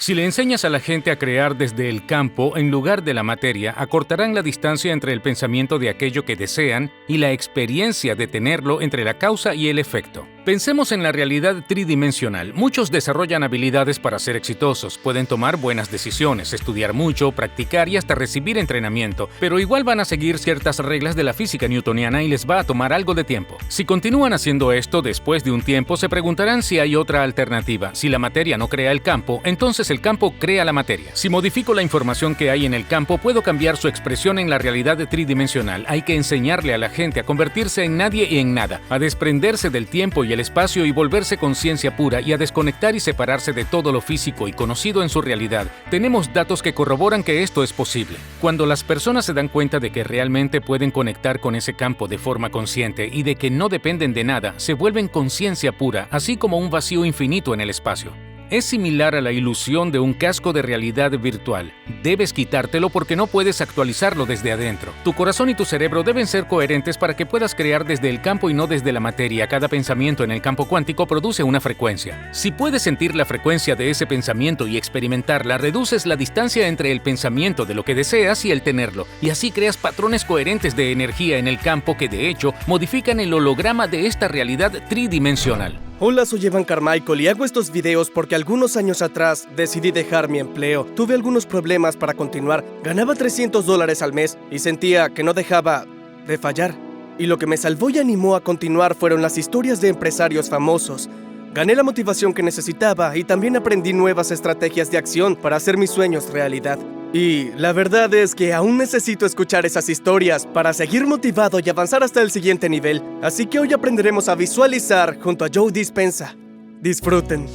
Si le enseñas a la gente a crear desde el campo en lugar de la materia, acortarán la distancia entre el pensamiento de aquello que desean y la experiencia de tenerlo entre la causa y el efecto. Pensemos en la realidad tridimensional. Muchos desarrollan habilidades para ser exitosos, pueden tomar buenas decisiones, estudiar mucho, practicar y hasta recibir entrenamiento, pero igual van a seguir ciertas reglas de la física newtoniana y les va a tomar algo de tiempo. Si continúan haciendo esto, después de un tiempo se preguntarán si hay otra alternativa. Si la materia no crea el campo, entonces el campo crea la materia. Si modifico la información que hay en el campo, puedo cambiar su expresión en la realidad tridimensional. Hay que enseñarle a la gente a convertirse en nadie y en nada, a desprenderse del tiempo y el espacio y volverse conciencia pura y a desconectar y separarse de todo lo físico y conocido en su realidad. Tenemos datos que corroboran que esto es posible. Cuando las personas se dan cuenta de que realmente pueden conectar con ese campo de forma consciente y de que no dependen de nada, se vuelven conciencia pura, así como un vacío infinito en el espacio. Es similar a la ilusión de un casco de realidad virtual. Debes quitártelo porque no puedes actualizarlo desde adentro. Tu corazón y tu cerebro deben ser coherentes para que puedas crear desde el campo y no desde la materia. Cada pensamiento en el campo cuántico produce una frecuencia. Si puedes sentir la frecuencia de ese pensamiento y experimentarla, reduces la distancia entre el pensamiento de lo que deseas y el tenerlo. Y así creas patrones coherentes de energía en el campo que, de hecho, modifican el holograma de esta realidad tridimensional. Hola, soy Evan Carmichael y hago estos videos porque algunos años atrás decidí dejar mi empleo. Tuve algunos problemas para continuar. Ganaba $300 al mes y sentía que no dejaba de fallar. Y lo que me salvó y animó a continuar fueron las historias de empresarios famosos. Gané la motivación que necesitaba y también aprendí nuevas estrategias de acción para hacer mis sueños realidad. Y la verdad es que aún necesito escuchar esas historias para seguir motivado y avanzar hasta el siguiente nivel. Así que hoy aprenderemos a visualizar junto a Joe Dispenza. Disfruten.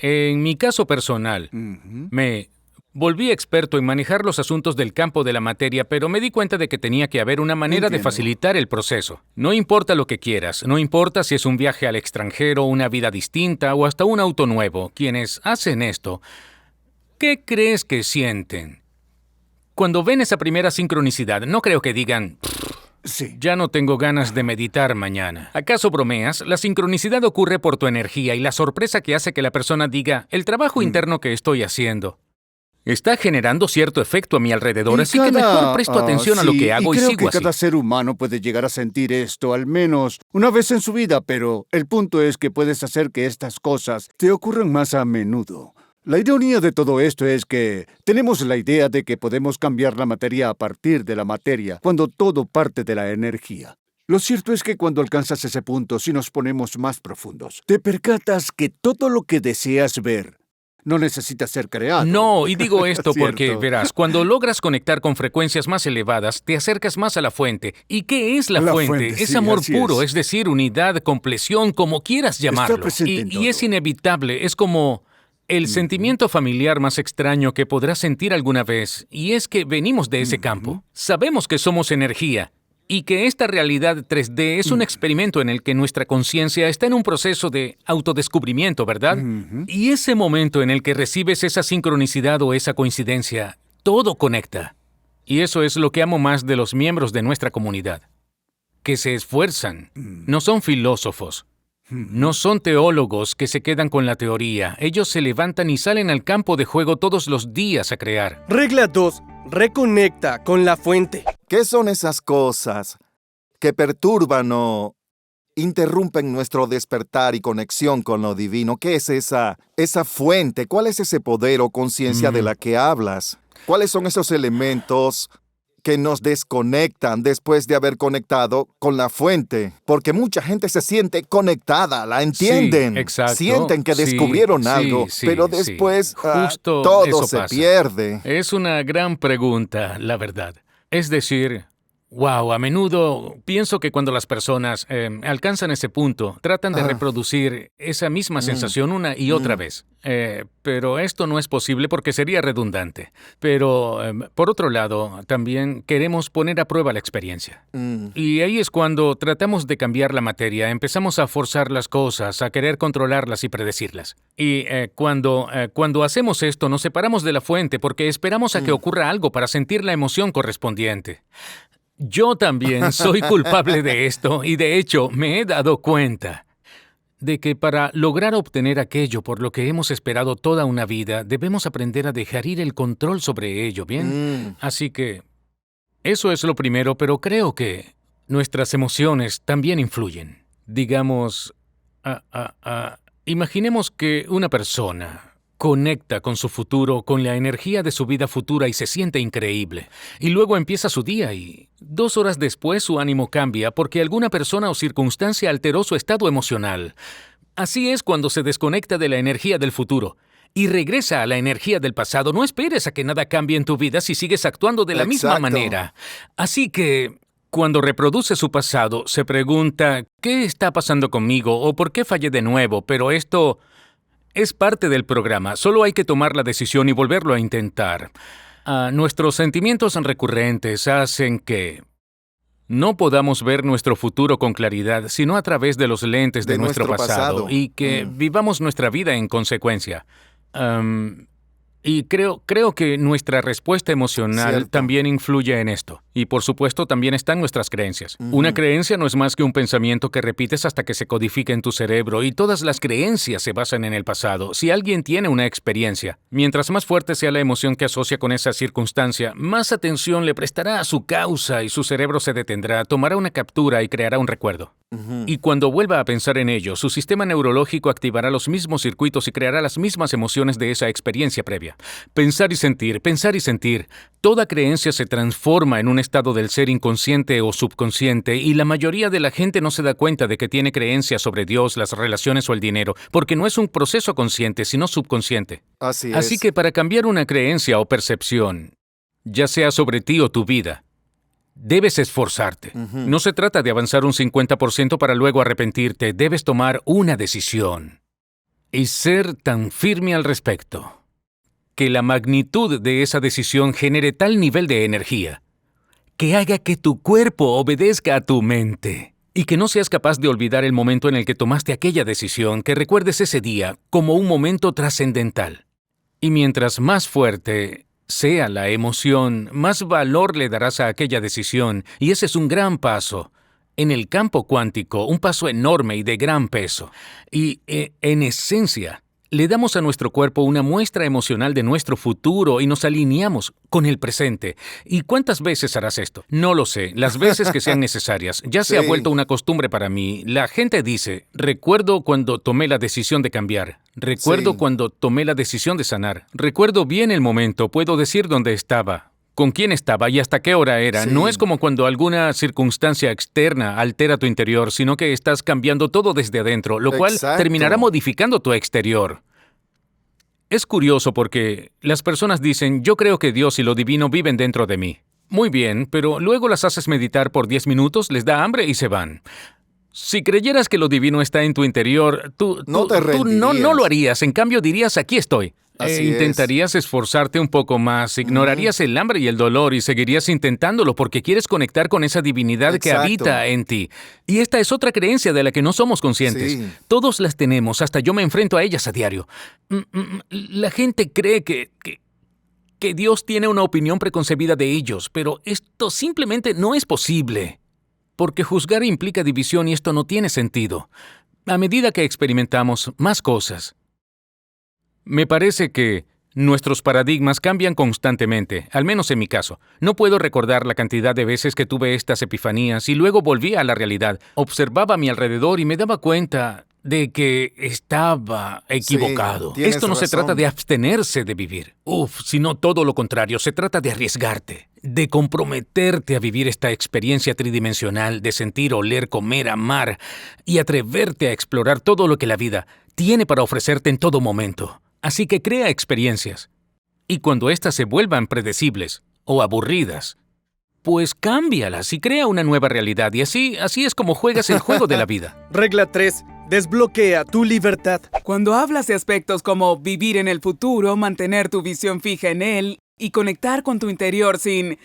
En mi caso personal, me volví experto en manejar los asuntos del campo de la materia, pero me di cuenta de que tenía que haber una manera de facilitar el proceso. No importa lo que quieras, no importa si es un viaje al extranjero, una vida distinta o hasta un auto nuevo. Quienes hacen esto, ¿qué crees que sienten? Cuando ven esa primera sincronicidad, no creo que digan, sí, ya no tengo ganas de meditar mañana. ¿Acaso bromeas? La sincronicidad ocurre por tu energía y la sorpresa que hace que la persona diga, el trabajo interno que estoy haciendo está generando cierto efecto a mi alrededor, así que mejor presto atención a lo que hago y sigo así. Creo que cada ser humano puede llegar a sentir esto al menos una vez en su vida, pero el punto es que puedes hacer que estas cosas te ocurran más a menudo. La ironía de todo esto es que tenemos la idea de que podemos cambiar la materia a partir de la materia, cuando todo parte de la energía. Lo cierto es que cuando alcanzas ese punto, si nos ponemos más profundos, te percatas que todo lo que deseas ver no necesita ser creado. No, y digo esto porque, verás, cuando logras conectar con frecuencias más elevadas, te acercas más a la fuente. ¿Y qué es la fuente? Es sí, amor así puro, es decir, unidad, compleción, como quieras llamarlo. Está presente en todo. Y es inevitable, es como el sentimiento familiar más extraño que podrás sentir alguna vez, y es que venimos de ese campo. Sabemos que somos energía, y que esta realidad 3D es un experimento en el que nuestra conciencia está en un proceso de autodescubrimiento, ¿verdad? Y ese momento en el que recibes esa sincronicidad o esa coincidencia, todo conecta. Y eso es lo que amo más de los miembros de nuestra comunidad. Que se esfuerzan. No son filósofos. No son teólogos que se quedan con la teoría. Ellos se levantan y salen al campo de juego todos los días a crear. Regla 2. Reconecta con la fuente. ¿Qué son esas cosas que perturban o interrumpen nuestro despertar y conexión con lo divino? ¿Qué es esa fuente? ¿Cuál es ese poder o conciencia de la que hablas? ¿Cuáles son esos elementos que nos desconectan después de haber conectado con la fuente? Porque mucha gente se siente conectada, la entienden, sí, exacto. Sienten que descubrieron algo, pero después justo todo eso se pasa. pierde. Es una gran pregunta, la verdad. Es decir, wow, a menudo pienso que cuando las personas alcanzan ese punto, tratan de reproducir esa misma sensación una y otra vez. Pero esto no es posible porque sería redundante. Pero, por otro lado, también queremos poner a prueba la experiencia. Y ahí es cuando tratamos de cambiar la materia, empezamos a forzar las cosas, a querer controlarlas y predecirlas. Y cuando hacemos esto, nos separamos de la fuente porque esperamos a que ocurra algo para sentir la emoción correspondiente. Yo también soy culpable de esto y de hecho me he dado cuenta. de que para lograr obtener aquello por lo que hemos esperado toda una vida, debemos aprender a dejar ir el control sobre ello, ¿bien? Así que eso es lo primero, pero creo que nuestras emociones también influyen. Digamos, imaginemos que una persona conecta con su futuro, con la energía de su vida futura y se siente increíble. Y luego empieza su día y 2 horas después su ánimo cambia porque alguna persona o circunstancia alteró su estado emocional. Así es cuando se desconecta de la energía del futuro y regresa a la energía del pasado. No esperes a que nada cambie en tu vida si sigues actuando de la misma manera. Así que cuando reproduce su pasado, se pregunta, ¿qué está pasando conmigo? ¿O por qué fallé de nuevo? Pero esto es parte del programa. Solo hay que tomar la decisión y volverlo a intentar. Nuestros sentimientos recurrentes hacen que no podamos ver nuestro futuro con claridad, sino a través de los lentes de nuestro pasado y que vivamos nuestra vida en consecuencia. Y creo que nuestra respuesta emocional también influye en esto. Y por supuesto también están nuestras creencias. Una creencia no es más que un pensamiento que repites hasta que se codifica en tu cerebro, y todas las creencias se basan en el pasado. Si alguien tiene una experiencia, mientras más fuerte sea la emoción que asocia con esa circunstancia, más atención le prestará a su causa y su cerebro se detendrá, tomará una captura y creará un recuerdo. Y cuando vuelva a pensar en ello, su sistema neurológico activará los mismos circuitos y creará las mismas emociones de esa experiencia previa. Pensar y sentir, pensar y sentir. Toda creencia se transforma en un estado del ser inconsciente o subconsciente, y la mayoría de la gente no se da cuenta de que tiene creencias sobre Dios, las relaciones o el dinero, porque no es un proceso consciente, sino subconsciente. Así que para cambiar una creencia o percepción, ya sea sobre ti o tu vida, debes esforzarte. No se trata de avanzar un 50% para luego arrepentirte. Debes tomar una decisión y ser tan firme al respecto que la magnitud de esa decisión genere tal nivel de energía que haga que tu cuerpo obedezca a tu mente y que no seas capaz de olvidar el momento en el que tomaste aquella decisión, que recuerdes ese día como un momento trascendental. Y mientras más fuerte sea la emoción, más valor le darás a aquella decisión, y ese es un gran paso. En el campo cuántico, un paso enorme y de gran peso. Y, en esencia, le damos a nuestro cuerpo una muestra emocional de nuestro futuro y nos alineamos con el presente. ¿Y cuántas veces harás esto? No lo sé, las veces que sean necesarias. Ya se ha vuelto una costumbre para mí. La gente dice, recuerdo cuando tomé la decisión de cambiar. Recuerdo cuando tomé la decisión de sanar. Recuerdo bien el momento, puedo decir dónde estaba, con quién estaba y hasta qué hora era. No es como cuando alguna circunstancia externa altera tu interior, sino que estás cambiando todo desde adentro, lo cual terminará modificando tu exterior. Es curioso porque las personas dicen, yo creo que Dios y lo divino viven dentro de mí. Muy bien, pero luego las haces meditar por 10 minutos, les da hambre y se van. Si creyeras que lo divino está en tu interior, tú no lo harías. En cambio, dirías, aquí estoy. Intentarías esforzarte un poco más, ignorarías el hambre y el dolor y seguirías intentándolo porque quieres conectar con esa divinidad que habita en ti. Y esta es otra creencia de la que no somos conscientes. Todos las tenemos, hasta yo me enfrento a ellas a diario. La gente cree que Dios tiene una opinión preconcebida de ellos, pero esto simplemente no es posible. Porque juzgar implica división y esto no tiene sentido. A medida que experimentamos más cosas, me parece que nuestros paradigmas cambian constantemente, al menos en mi caso. No puedo recordar la cantidad de veces que tuve estas epifanías y luego volvía a la realidad. Observaba a mi alrededor y me daba cuenta de que estaba equivocado. Esto no se trata de abstenerse de vivir. Sino todo lo contrario. Se trata de arriesgarte, de comprometerte a vivir esta experiencia tridimensional, de sentir, oler, comer, amar y atreverte a explorar todo lo que la vida tiene para ofrecerte en todo momento. Así que crea experiencias. Y cuando éstas se vuelvan predecibles o aburridas, pues cámbialas y crea una nueva realidad. Y así es como juegas el juego de la vida. Regla 3. Desbloquea tu libertad. Cuando hablas de aspectos como vivir en el futuro, mantener tu visión fija en él y conectar con tu interior sin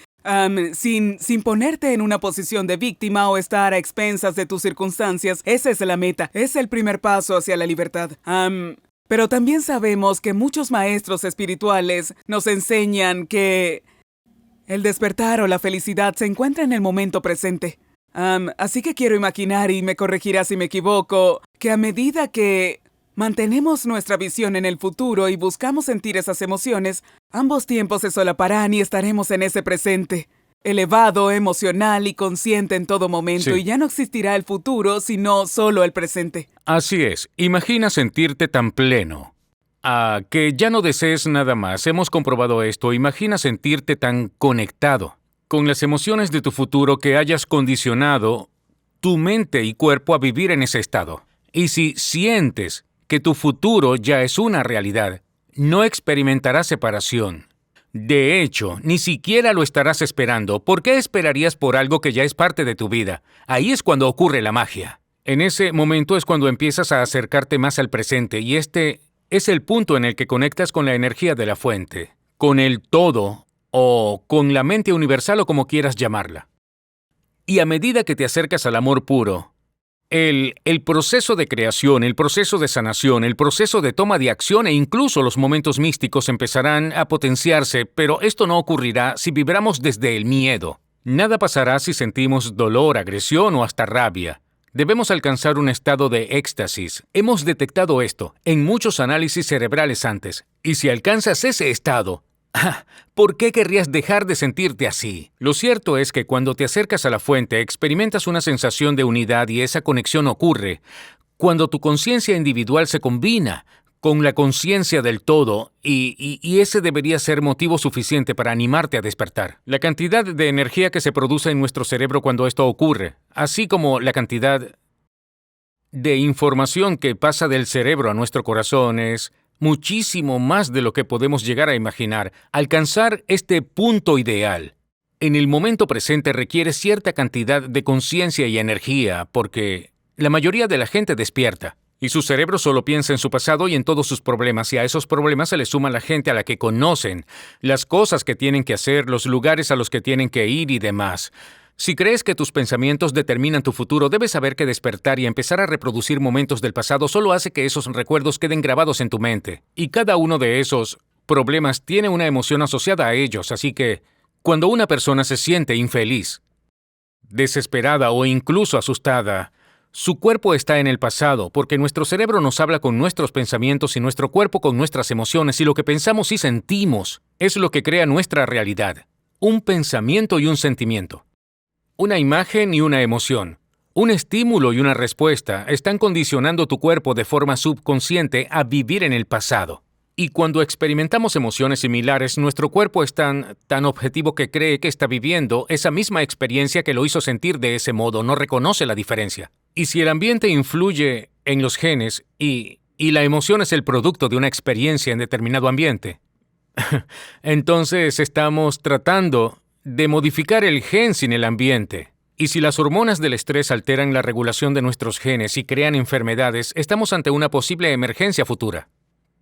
ponerte en una posición de víctima o estar a expensas de tus circunstancias, esa es la meta. Es el primer paso hacia la libertad. Pero también sabemos que muchos maestros espirituales nos enseñan que el despertar o la felicidad se encuentra en el momento presente. Así que quiero imaginar, y me corregirá si me equivoco, que a medida que mantenemos nuestra visión en el futuro y buscamos sentir esas emociones, ambos tiempos se solaparán y estaremos en ese presente, elevado, emocional y consciente en todo momento, Sí. y ya no existirá el futuro, sino solo el presente. Así es, imagina sentirte tan pleno, que ya no desees nada más. Hemos comprobado esto. Imagina sentirte tan conectado con las emociones de tu futuro que hayas condicionado tu mente y cuerpo a vivir en ese estado. Y si sientes que tu futuro ya es una realidad, no experimentarás separación. De hecho, ni siquiera lo estarás esperando. ¿Por qué esperarías por algo que ya es parte de tu vida? Ahí es cuando ocurre la magia. En ese momento es cuando empiezas a acercarte más al presente, y este es el punto en el que conectas con la energía de la fuente, con el todo o con la mente universal o como quieras llamarla. Y a medida que te acercas al amor puro, el proceso de creación, el proceso de sanación, el proceso de toma de acción e incluso los momentos místicos empezarán a potenciarse, pero esto no ocurrirá si vibramos desde el miedo. Nada pasará si sentimos dolor, agresión o hasta rabia. Debemos alcanzar un estado de éxtasis. Hemos detectado esto en muchos análisis cerebrales antes. Y si alcanzas ese estado, ¿por qué querrías dejar de sentirte así? Lo cierto es que cuando te acercas a la fuente, experimentas una sensación de unidad y esa conexión ocurre cuando tu conciencia individual se combina con la conciencia del todo, y ese debería ser motivo suficiente para animarte a despertar. La cantidad de energía que se produce en nuestro cerebro cuando esto ocurre, así como la cantidad de información que pasa del cerebro a nuestro corazón, es muchísimo más de lo que podemos llegar a imaginar. Alcanzar este punto ideal en el momento presente requiere cierta cantidad de conciencia y energía, porque la mayoría de la gente despierta y su cerebro solo piensa en su pasado y en todos sus problemas, y a esos problemas se le suma la gente a la que conocen, las cosas que tienen que hacer, los lugares a los que tienen que ir y demás. Si crees que tus pensamientos determinan tu futuro, debes saber que despertar y empezar a reproducir momentos del pasado solo hace que esos recuerdos queden grabados en tu mente. Y cada uno de esos problemas tiene una emoción asociada a ellos, así que cuando una persona se siente infeliz, desesperada o incluso asustada, su cuerpo está en el pasado, porque nuestro cerebro nos habla con nuestros pensamientos y nuestro cuerpo con nuestras emociones, y lo que pensamos y sentimos es lo que crea nuestra realidad. Un pensamiento y un sentimiento. Una imagen y una emoción, un estímulo y una respuesta están condicionando tu cuerpo de forma subconsciente a vivir en el pasado. Y cuando experimentamos emociones similares, nuestro cuerpo es tan objetivo que cree que está viviendo esa misma experiencia que lo hizo sentir de ese modo, no reconoce la diferencia. Y si el ambiente influye en los genes y la emoción es el producto de una experiencia en determinado ambiente, entonces estamos tratando de modificar el gen sin el ambiente. Y si las hormonas del estrés alteran la regulación de nuestros genes y crean enfermedades, estamos ante una posible emergencia futura.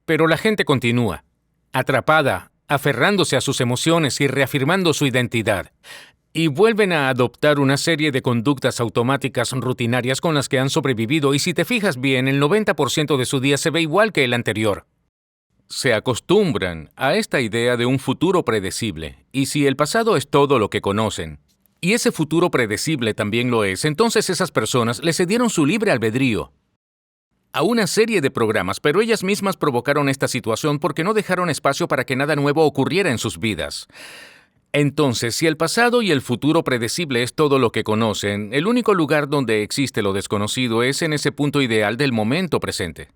Pero la gente continúa, atrapada, aferrándose a sus emociones y reafirmando su identidad. Y vuelven a adoptar una serie de conductas automáticas rutinarias con las que han sobrevivido, y si te fijas bien, el 90% de su día se ve igual que el anterior. Se acostumbran a esta idea de un futuro predecible, y si el pasado es todo lo que conocen, y ese futuro predecible también lo es, entonces esas personas le cedieron su libre albedrío a una serie de programas, pero ellas mismas provocaron esta situación porque no dejaron espacio para que nada nuevo ocurriera en sus vidas. Entonces, si el pasado y el futuro predecible es todo lo que conocen, el único lugar donde existe lo desconocido es en ese punto ideal del momento presente.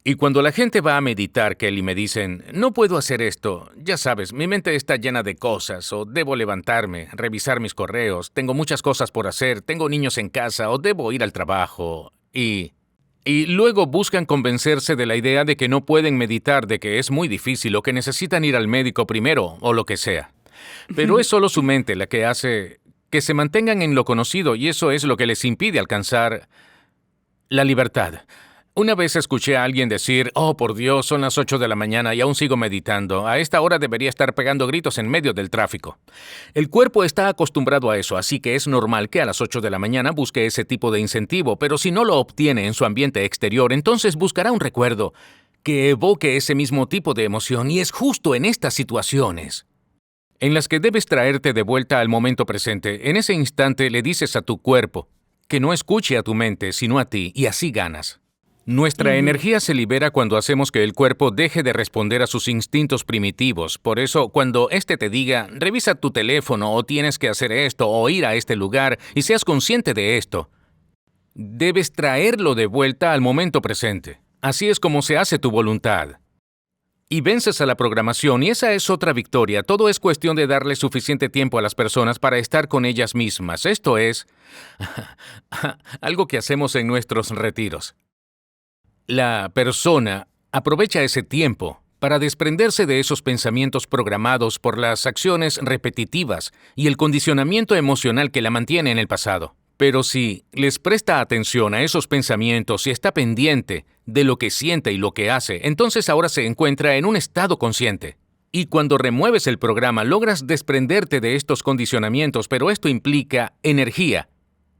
Y cuando la gente va a meditar, Kelly, me dicen, no puedo hacer esto, ya sabes, mi mente está llena de cosas, o debo levantarme, revisar mis correos, tengo muchas cosas por hacer, tengo niños en casa, o debo ir al trabajo, y luego buscan convencerse de la idea de que no pueden meditar, de que es muy difícil, o que necesitan ir al médico primero, o lo que sea. Pero es solo su mente la que hace que se mantengan en lo conocido, y eso es lo que les impide alcanzar la libertad. Una vez escuché a alguien decir, oh, por Dios, son las 8 de la mañana y aún sigo meditando. A esta hora debería estar pegando gritos en medio del tráfico. El cuerpo está acostumbrado a eso, así que es normal que a las 8 de la mañana busque ese tipo de incentivo, pero si no lo obtiene en su ambiente exterior, entonces buscará un recuerdo que evoque ese mismo tipo de emoción, y es justo en estas situaciones en las que debes traerte de vuelta al momento presente. En ese instante le dices a tu cuerpo que no escuche a tu mente, sino a ti, y así ganas. Nuestra energía se libera cuando hacemos que el cuerpo deje de responder a sus instintos primitivos. Por eso, cuando éste te diga, revisa tu teléfono, o tienes que hacer esto, o ir a este lugar, y seas consciente de esto, debes traerlo de vuelta al momento presente. Así es como se hace tu voluntad. Y vences a la programación, y esa es otra victoria. Todo es cuestión de darle suficiente tiempo a las personas para estar con ellas mismas. Esto es algo que hacemos en nuestros retiros. La persona aprovecha ese tiempo para desprenderse de esos pensamientos programados por las acciones repetitivas y el condicionamiento emocional que la mantiene en el pasado. Pero si les presta atención a esos pensamientos y está pendiente de lo que siente y lo que hace, entonces ahora se encuentra en un estado consciente. Y cuando remueves el programa, logras desprenderte de estos condicionamientos, pero esto implica energía.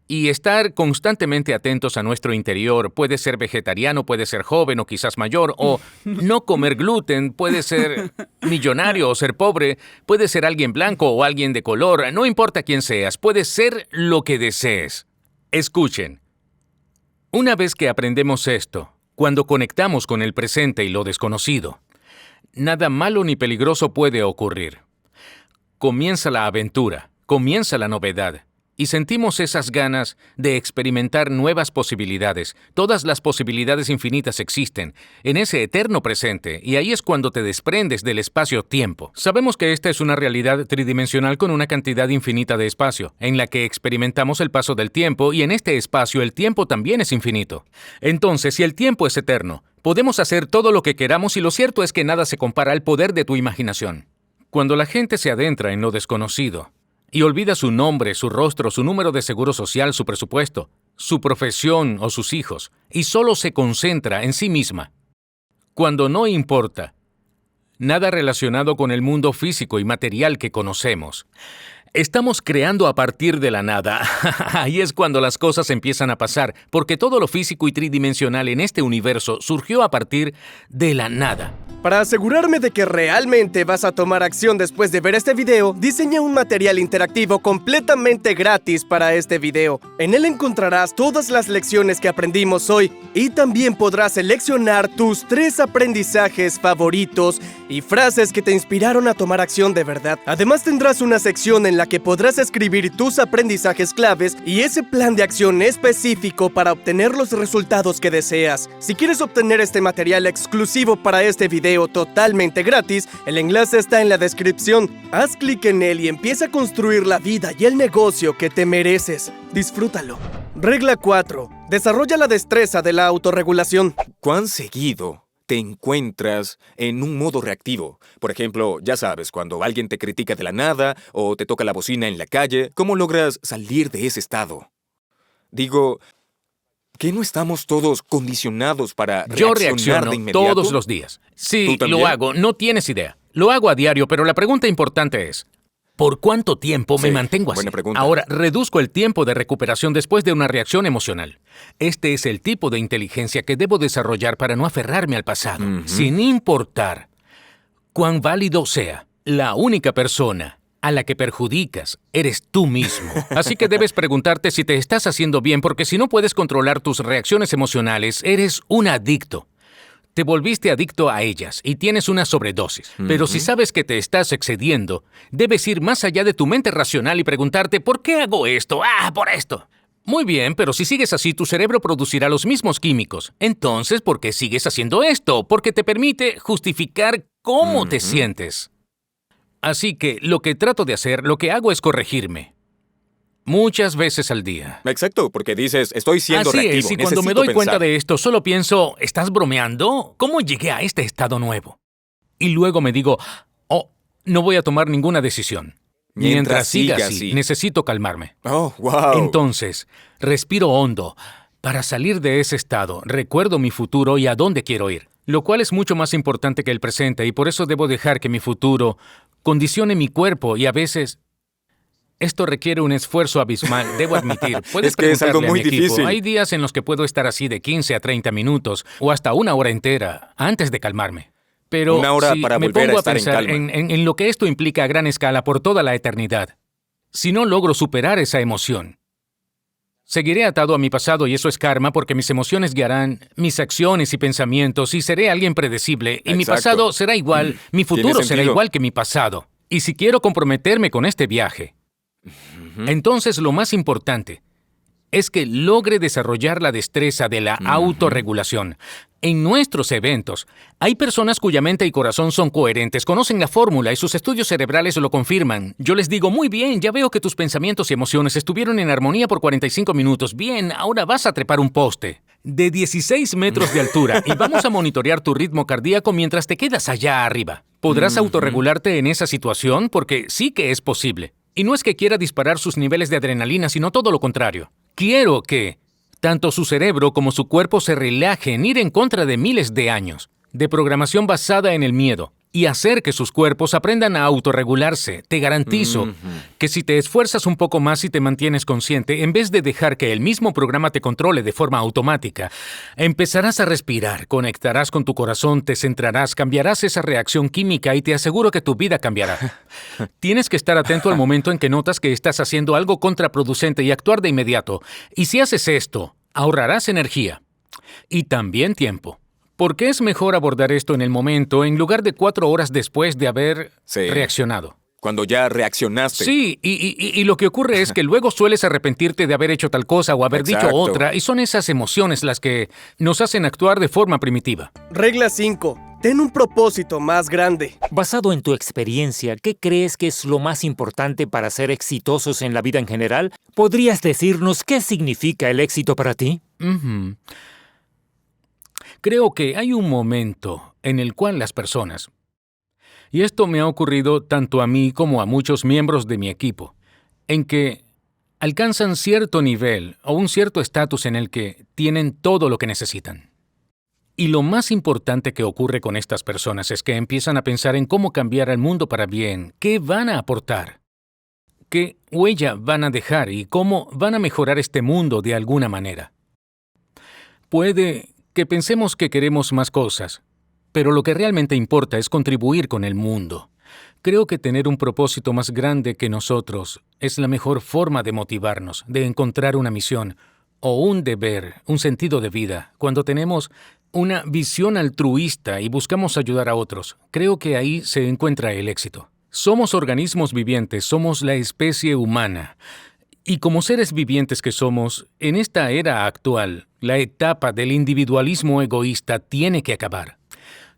Y estar constantemente atentos a nuestro interior. Puede ser vegetariano, puede ser joven o quizás mayor, o no comer gluten, puede ser millonario o ser pobre, puede ser alguien blanco o alguien de color, no importa quién seas, puede ser lo que desees. Escuchen, una vez que aprendemos esto, cuando conectamos con el presente y lo desconocido, nada malo ni peligroso puede ocurrir. Comienza la aventura, comienza la novedad. Y sentimos esas ganas de experimentar nuevas posibilidades. Todas las posibilidades infinitas existen en ese eterno presente, y ahí es cuando te desprendes del espacio-tiempo. Sabemos que esta es una realidad tridimensional con una cantidad infinita de espacio, en la que experimentamos el paso del tiempo, y en este espacio el tiempo también es infinito. Entonces, si el tiempo es eterno, podemos hacer todo lo que queramos, y lo cierto es que nada se compara al poder de tu imaginación. Cuando la gente se adentra en lo desconocido, y olvida su nombre, su rostro, su número de seguro social, su presupuesto, su profesión o sus hijos, y solo se concentra en sí misma. Cuando no importa nada relacionado con el mundo físico y material que conocemos, estamos creando a partir de la nada. Ahí es cuando las cosas empiezan a pasar, porque todo lo físico y tridimensional en este universo surgió a partir de la nada. Para asegurarme de que realmente vas a tomar acción después de ver este video, diseñé un material interactivo completamente gratis para este video. En él encontrarás todas las lecciones que aprendimos hoy y también podrás seleccionar tus 3 aprendizajes favoritos y frases que te inspiraron a tomar acción de verdad. Además tendrás una sección en la que podrás escribir tus aprendizajes claves y ese plan de acción específico para obtener los resultados que deseas. Si quieres obtener este material exclusivo para este video totalmente gratis, el enlace está en la descripción. Haz clic en él y empieza a construir la vida y el negocio que te mereces. Disfrútalo. Regla 4. Desarrolla la destreza de la autorregulación. ¿Cuán seguido te encuentras en un modo reactivo? Por ejemplo, ya sabes, cuando alguien te critica de la nada o te toca la bocina en la calle, ¿cómo logras salir de ese estado? Digo, ¿qué no estamos todos condicionados para Yo reaccionar reacciono de inmediato? todos los días. Sí, ¿Tú también? lo hago, no tienes idea. Lo hago a diario, pero la pregunta importante es, ¿por cuánto tiempo me Sí, mantengo así? buena pregunta. Ahora, reduzco el tiempo de recuperación después de una reacción emocional. Este es el tipo de inteligencia que debo desarrollar para no aferrarme al pasado, sin importar cuán válido sea. La única persona a la que perjudicas eres tú mismo. Así que debes preguntarte si te estás haciendo bien, porque si no puedes controlar tus reacciones emocionales, eres un adicto. Te volviste adicto a ellas y tienes una sobredosis. Pero si sabes que te estás excediendo, debes ir más allá de tu mente racional y preguntarte, ¿por qué hago esto? ¡Ah, por esto! Muy bien, pero si sigues así, tu cerebro producirá los mismos químicos. Entonces, ¿por qué sigues haciendo esto? Porque te permite justificar cómo te sientes. Así que lo que trato de hacer, lo que hago es corregirme. Muchas veces al día. Exacto, porque dices, estoy siendo Así reactivo. es, y cuando me necesito doy cuenta pensar. de esto, solo pienso, ¿estás bromeando? ¿Cómo llegué a este estado nuevo? Y luego me digo, oh, no voy a tomar ninguna decisión. Mientras siga así, necesito calmarme. Oh, wow. Entonces, respiro hondo. Para salir de ese estado, recuerdo mi futuro y a dónde quiero ir, lo cual es mucho más importante que el presente, y por eso debo dejar que mi futuro condicione mi cuerpo, y a veces esto requiere un esfuerzo abismal, debo admitir. Puedes Es que es algo preguntarle a muy mi equipo. difícil. Hay días en los que puedo estar así de 15 a 30 minutos o hasta una hora entera antes de calmarme. Pero Una hora si para me volver a pongo a estar en pensar calma. en lo que esto implica a gran escala por toda la eternidad, si no logro superar esa emoción, seguiré atado a mi pasado y eso es karma porque mis emociones guiarán mis acciones y pensamientos y seré alguien predecible y mi Exacto. pasado será igual, mi Tiene futuro será sentido. igual que mi pasado. Y si quiero comprometerme con este viaje, entonces lo más importante es que logre desarrollar la destreza de la autorregulación. En nuestros eventos, hay personas cuya mente y corazón son coherentes, conocen la fórmula y sus estudios cerebrales lo confirman. Yo les digo, muy bien, ya veo que tus pensamientos y emociones estuvieron en armonía por 45 minutos. Bien, ahora vas a trepar un poste de 16 metros de altura y vamos a monitorear tu ritmo cardíaco mientras te quedas allá arriba. ¿Podrás autorregularte en esa situación? Porque sí que es posible. Y no es que quiera disparar sus niveles de adrenalina, sino todo lo contrario. Quiero que tanto su cerebro como su cuerpo se relajen, ir en contra de miles de años de programación basada en el miedo y hacer que sus cuerpos aprendan a autorregularse. Te garantizo que si te esfuerzas un poco más y te mantienes consciente, en vez de dejar que el mismo programa te controle de forma automática, empezarás a respirar, conectarás con tu corazón, te centrarás, cambiarás esa reacción química y te aseguro que tu vida cambiará. Tienes que estar atento al momento en que notas que estás haciendo algo contraproducente y actuar de inmediato. Y si haces esto, ahorrarás energía y también tiempo. Porque es mejor abordar esto en el momento en lugar de 4 horas después de haber Sí. reaccionado. Cuando ya reaccionaste. Sí, y lo que ocurre es que luego sueles arrepentirte de haber hecho tal cosa o haber dicho Exacto. otra, y son esas emociones las que nos hacen actuar de forma primitiva. Regla 5. Ten un propósito más grande. Basado en tu experiencia, ¿qué crees que es lo más importante para ser exitosos en la vida en general? ¿Podrías decirnos qué significa el éxito para ti? Ujú. Creo que hay un momento en el cual las personas, y esto me ha ocurrido tanto a mí como a muchos miembros de mi equipo, en que alcanzan cierto nivel o un cierto estatus en el que tienen todo lo que necesitan. Y lo más importante que ocurre con estas personas es que empiezan a pensar en cómo cambiar al mundo para bien, qué van a aportar, qué huella van a dejar y cómo van a mejorar este mundo de alguna manera. Puede que pensemos que queremos más cosas, pero lo que realmente importa es contribuir con el mundo. Creo que tener un propósito más grande que nosotros es la mejor forma de motivarnos, de encontrar una misión o un deber, un sentido de vida. Cuando tenemos una visión altruista y buscamos ayudar a otros, creo que ahí se encuentra el éxito. Somos organismos vivientes, somos la especie humana. Y como seres vivientes que somos, en esta era actual, la etapa del individualismo egoísta tiene que acabar.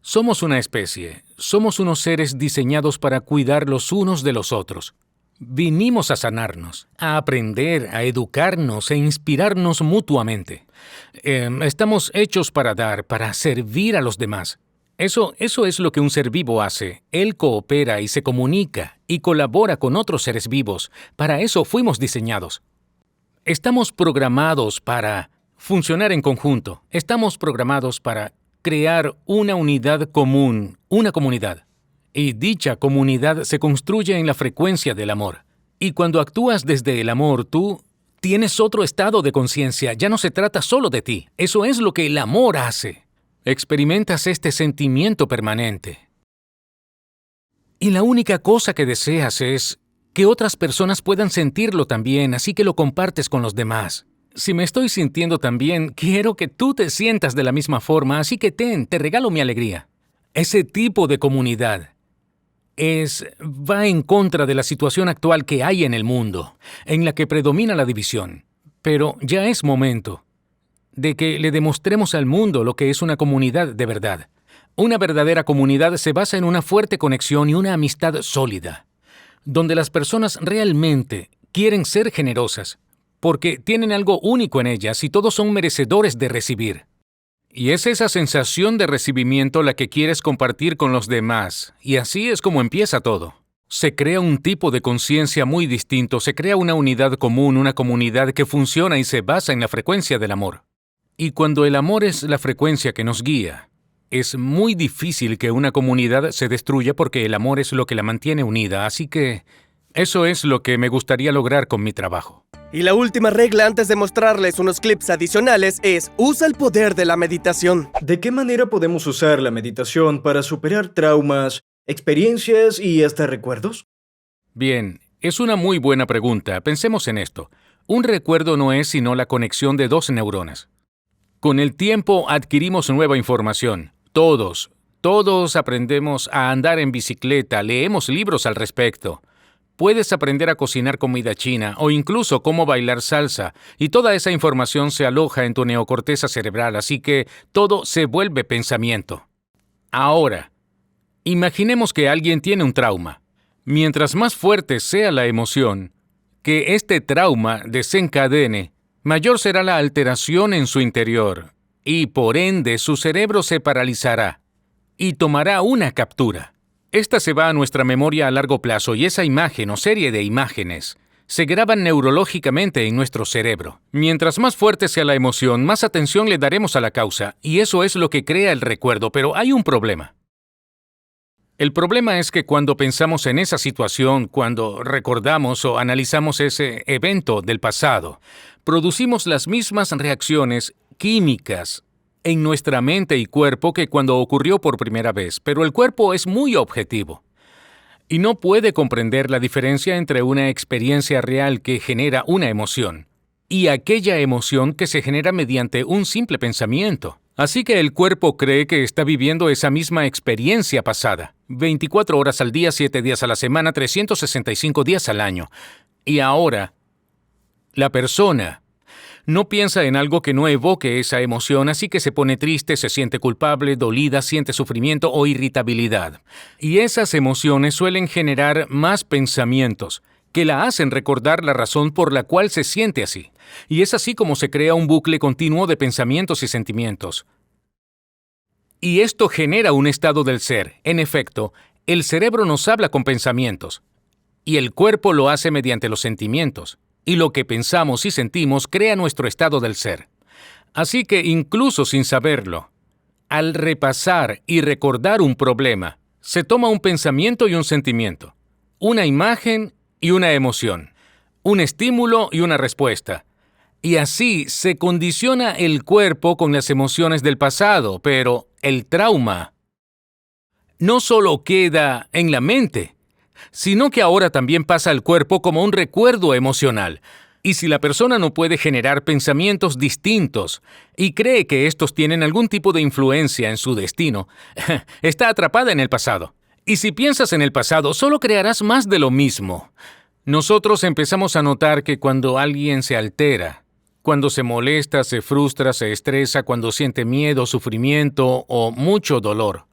Somos una especie, somos unos seres diseñados para cuidar los unos de los otros. Vinimos a sanarnos, a aprender, a educarnos e inspirarnos mutuamente. Estamos hechos para dar, para servir a los demás. Eso es lo que un ser vivo hace. Él coopera y se comunica y colabora con otros seres vivos. Para eso fuimos diseñados. Estamos programados para funcionar en conjunto. Estamos programados para crear una unidad común, una comunidad. Y dicha comunidad se construye en la frecuencia del amor. Y cuando actúas desde el amor, tú tienes otro estado de conciencia. Ya no se trata solo de ti. Eso es lo que el amor hace. Experimentas este sentimiento permanente. Y la única cosa que deseas es que otras personas puedan sentirlo también, así que lo compartes con los demás. Si me estoy sintiendo tan bien, quiero que tú te sientas de la misma forma, así que te regalo mi alegría. Ese tipo de comunidad va en contra de la situación actual que hay en el mundo, en la que predomina la división. Pero ya es momento de que le demostremos al mundo lo que es una comunidad de verdad. Una verdadera comunidad se basa en una fuerte conexión y una amistad sólida, donde las personas realmente quieren ser generosas, porque tienen algo único en ellas y todos son merecedores de recibir. Y es esa sensación de recibimiento la que quieres compartir con los demás, y así es como empieza todo. Se crea un tipo de conciencia muy distinto, se crea una unidad común, una comunidad que funciona y se basa en la frecuencia del amor. Y cuando el amor es la frecuencia que nos guía, es muy difícil que una comunidad se destruya porque el amor es lo que la mantiene unida. Así que Eso es lo que me gustaría lograr con mi trabajo. Y la última regla antes de mostrarles unos clips adicionales es: usa el poder de la meditación. ¿De qué manera podemos usar la meditación para superar traumas, experiencias y hasta recuerdos? Bien, es una muy buena pregunta. Pensemos en esto. Un recuerdo no es sino la conexión de dos neuronas. Con el tiempo adquirimos nueva información. Todos aprendemos a andar en bicicleta, leemos libros al respecto. Puedes aprender a cocinar comida china o incluso cómo bailar salsa, y toda esa información se aloja en tu neocorteza cerebral, así que todo se vuelve pensamiento. Ahora, imaginemos que alguien tiene un trauma. Mientras más fuerte sea la emoción que este trauma desencadene, mayor será la alteración en su interior, y por ende su cerebro se paralizará y tomará una captura. Esta se va a nuestra memoria a largo plazo y esa imagen o serie de imágenes se graban neurológicamente en nuestro cerebro. Mientras más fuerte sea la emoción, más atención le daremos a la causa, y eso es lo que crea el recuerdo, pero hay un problema. El problema es que cuando pensamos en esa situación, cuando recordamos o analizamos ese evento del pasado, producimos las mismas reacciones químicas en nuestra mente y cuerpo que cuando ocurrió por primera vez, pero el cuerpo es muy objetivo y no puede comprender la diferencia entre una experiencia real que genera una emoción y aquella emoción que se genera mediante un simple pensamiento. Así que el cuerpo cree que está viviendo esa misma experiencia pasada, 24 horas al día, 7 días a la semana, 365 días al año. Y ahora, la persona no piensa en algo que no evoque esa emoción, así que se pone triste, se siente culpable, dolida, siente sufrimiento o irritabilidad. Y esas emociones suelen generar más pensamientos que la hacen recordar la razón por la cual se siente así. Y es así como se crea un bucle continuo de pensamientos y sentimientos. Y esto genera un estado del ser. En efecto, el cerebro nos habla con pensamientos, y el cuerpo lo hace mediante los sentimientos. Y lo que pensamos y sentimos crea nuestro estado del ser. Así que incluso sin saberlo, al repasar y recordar un problema, se toma un pensamiento y un sentimiento, una imagen y una emoción, un estímulo y una respuesta. Y así se condiciona el cuerpo con las emociones del pasado, pero el trauma no solo queda en la mente, sino que ahora también pasa al cuerpo como un recuerdo emocional. Y si la persona no puede generar pensamientos distintos y cree que estos tienen algún tipo de influencia en su destino, está atrapada en el pasado. Y si piensas en el pasado, solo crearás más de lo mismo. Nosotros empezamos a notar que cuando alguien se altera, cuando se molesta, se frustra, se estresa, cuando siente miedo, sufrimiento o mucho dolor,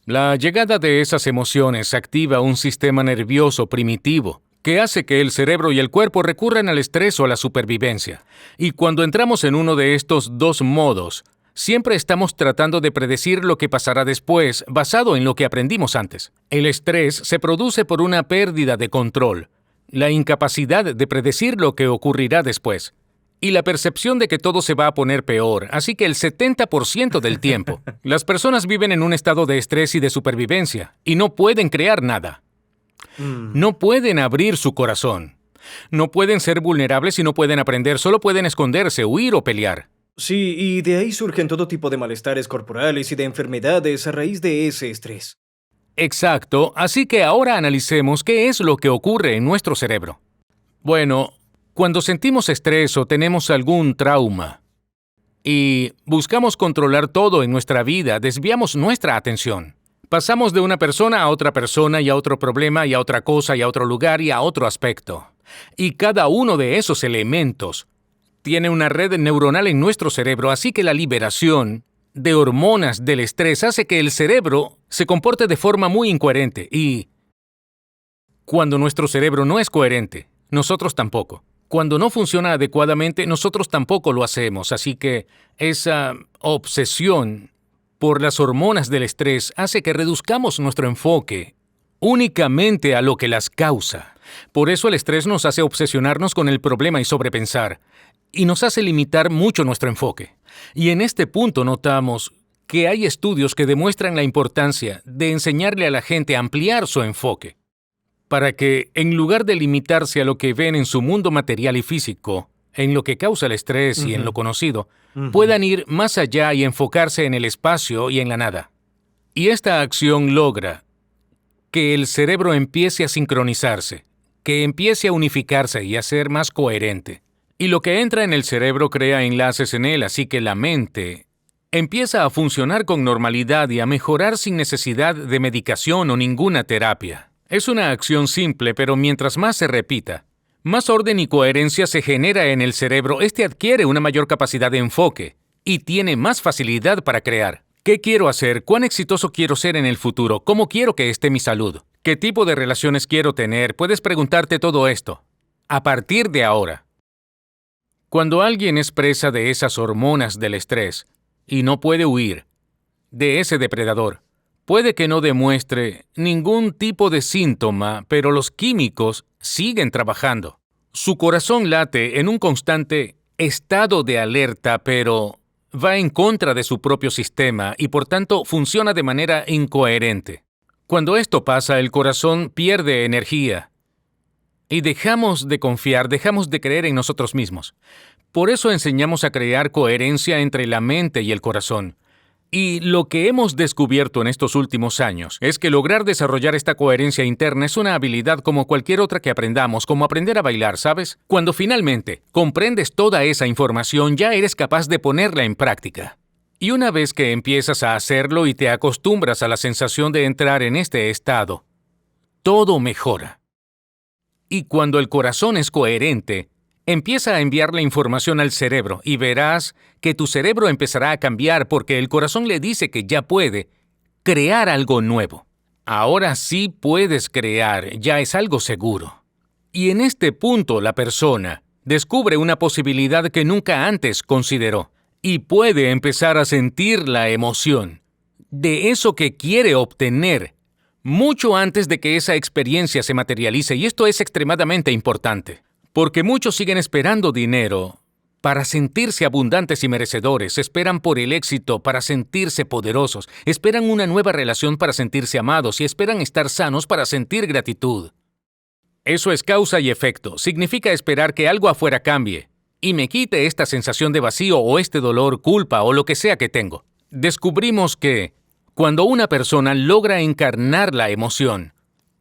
la llegada de esas emociones activa un sistema nervioso primitivo que hace que el cerebro y el cuerpo recurran al estrés o a la supervivencia. Y cuando entramos en uno de estos dos modos, siempre estamos tratando de predecir lo que pasará después basado en lo que aprendimos antes. El estrés se produce por una pérdida de control, la incapacidad de predecir lo que ocurrirá después, y la percepción de que todo se va a poner peor. Así que el 70% del tiempo, las personas viven en un estado de estrés y de supervivencia, y no pueden crear nada. No pueden abrir su corazón. No pueden ser vulnerables y no pueden aprender, solo pueden esconderse, huir o pelear. Sí, y de ahí surgen todo tipo de malestares corporales y de enfermedades a raíz de ese estrés. Exacto, así que ahora analicemos qué es lo que ocurre en nuestro cerebro. Bueno, cuando sentimos estrés o tenemos algún trauma y buscamos controlar todo en nuestra vida, desviamos nuestra atención. Pasamos de una persona a otra persona y a otro problema y a otra cosa y a otro lugar y a otro aspecto. Y cada uno de esos elementos tiene una red neuronal en nuestro cerebro, así que la liberación de hormonas del estrés hace que el cerebro se comporte de forma muy incoherente. Y cuando nuestro cerebro no es coherente, nosotros tampoco. Cuando no funciona adecuadamente, nosotros tampoco lo hacemos. Así que esa obsesión por las hormonas del estrés hace que reduzcamos nuestro enfoque únicamente a lo que las causa. Por eso el estrés nos hace obsesionarnos con el problema y sobrepensar, y nos hace limitar mucho nuestro enfoque. Y en este punto notamos que hay estudios que demuestran la importancia de enseñarle a la gente a ampliar su enfoque. para que, en lugar de limitarse a lo que ven en su mundo material y físico, en lo que causa el estrés y en lo conocido, puedan ir más allá y enfocarse en el espacio y en la nada. Y esta acción logra que el cerebro empiece a sincronizarse, que empiece a unificarse y a ser más coherente. Y lo que entra en el cerebro crea enlaces en él, así que la mente empieza a funcionar con normalidad y a mejorar sin necesidad de medicación o ninguna terapia. Es una acción simple, pero mientras más se repita, más orden y coherencia se genera en el cerebro. Este adquiere una mayor capacidad de enfoque y tiene más facilidad para crear. ¿Qué quiero hacer? ¿Cuán exitoso quiero ser en el futuro? ¿Cómo quiero que esté mi salud? ¿Qué tipo de relaciones quiero tener? Puedes preguntarte todo esto. A partir de ahora. Cuando alguien es presa de esas hormonas del estrés y no puede huir de ese depredador, puede que no demuestre ningún tipo de síntoma, pero los químicos siguen trabajando. Su corazón late en un constante estado de alerta, pero va en contra de su propio sistema y por tanto funciona de manera incoherente. Cuando esto pasa, el corazón pierde energía y dejamos de confiar, dejamos de creer en nosotros mismos. Por eso enseñamos a crear coherencia entre la mente y el corazón. Y lo que hemos descubierto en estos últimos años es que lograr desarrollar esta coherencia interna es una habilidad como cualquier otra que aprendamos, como aprender a bailar, ¿sabes? Cuando finalmente comprendes toda esa información, ya eres capaz de ponerla en práctica. Y una vez que empiezas a hacerlo y te acostumbras a la sensación de entrar en este estado, todo mejora. Y cuando el corazón es coherente, empieza a enviar la información al cerebro y verás que tu cerebro empezará a cambiar porque el corazón le dice que ya puede crear algo nuevo. Ahora sí puedes crear, ya es algo seguro. Y en este punto la persona descubre una posibilidad que nunca antes consideró y puede empezar a sentir la emoción de eso que quiere obtener mucho antes de que esa experiencia se materialice, y esto es extremadamente importante. Porque muchos siguen esperando dinero para sentirse abundantes y merecedores, esperan por el éxito para sentirse poderosos, esperan una nueva relación para sentirse amados y esperan estar sanos para sentir gratitud. Eso es causa y efecto. Significa esperar que algo afuera cambie y me quite esta sensación de vacío o este dolor, culpa o lo que sea que tengo. Descubrimos que cuando una persona logra encarnar la emoción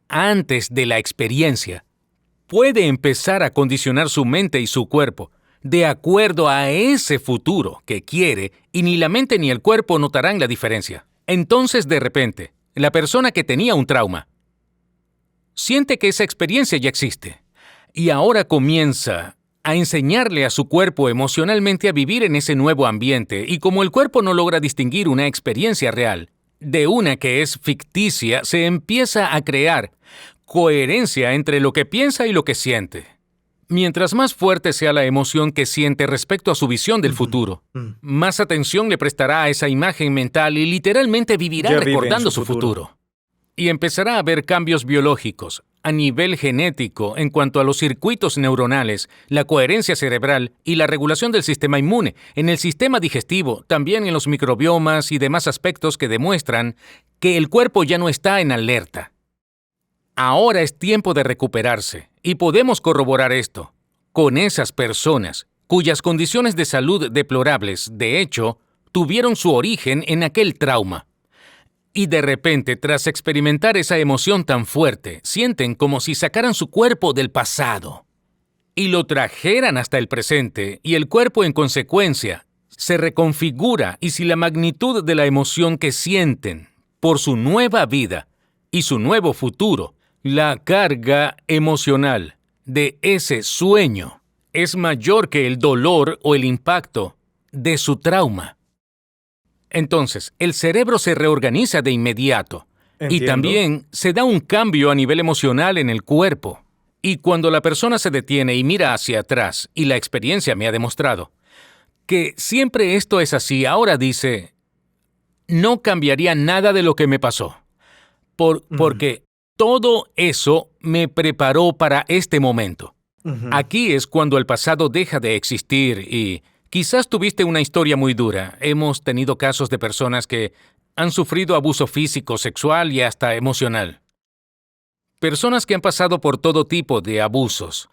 antes de la experiencia, puede empezar a condicionar su mente y su cuerpo de acuerdo a ese futuro que quiere y ni la mente ni el cuerpo notarán la diferencia. Entonces, de repente, la persona que tenía un trauma siente que esa experiencia ya existe y ahora comienza a enseñarle a su cuerpo emocionalmente a vivir en ese nuevo ambiente, y como el cuerpo no logra distinguir una experiencia real de una que es ficticia, se empieza a crear coherencia entre lo que piensa y lo que siente. Mientras más fuerte sea la emoción que siente respecto a su visión del futuro, más atención le prestará a esa imagen mental y literalmente vivirá recordando su futuro. Y empezará a haber cambios biológicos a nivel genético en cuanto a los circuitos neuronales, la coherencia cerebral y la regulación del sistema inmune, en el sistema digestivo, también en los microbiomas y demás aspectos que demuestran que el cuerpo ya no está en alerta. Ahora es tiempo de recuperarse, y podemos corroborar esto con esas personas cuyas condiciones de salud deplorables, de hecho, tuvieron su origen en aquel trauma. Y de repente, tras experimentar esa emoción tan fuerte, sienten como si sacaran su cuerpo del pasado y lo trajeran hasta el presente, y el cuerpo en consecuencia se reconfigura, y si la magnitud de la emoción que sienten por su nueva vida y su nuevo futuro, la carga emocional de ese sueño es mayor que el dolor o el impacto de su trauma, entonces el cerebro se reorganiza de inmediato. Entiendo. Y también se da un cambio a nivel emocional en el cuerpo. Y cuando la persona se detiene y mira hacia atrás, y la experiencia me ha demostrado que siempre esto es así, ahora dice, no cambiaría nada de lo que me pasó, porque todo eso me preparó para este momento. Aquí es cuando el pasado deja de existir y quizás tuviste una historia muy dura. Hemos tenido casos de personas que han sufrido abuso físico, sexual y hasta emocional. Personas que han pasado por todo tipo de abusos,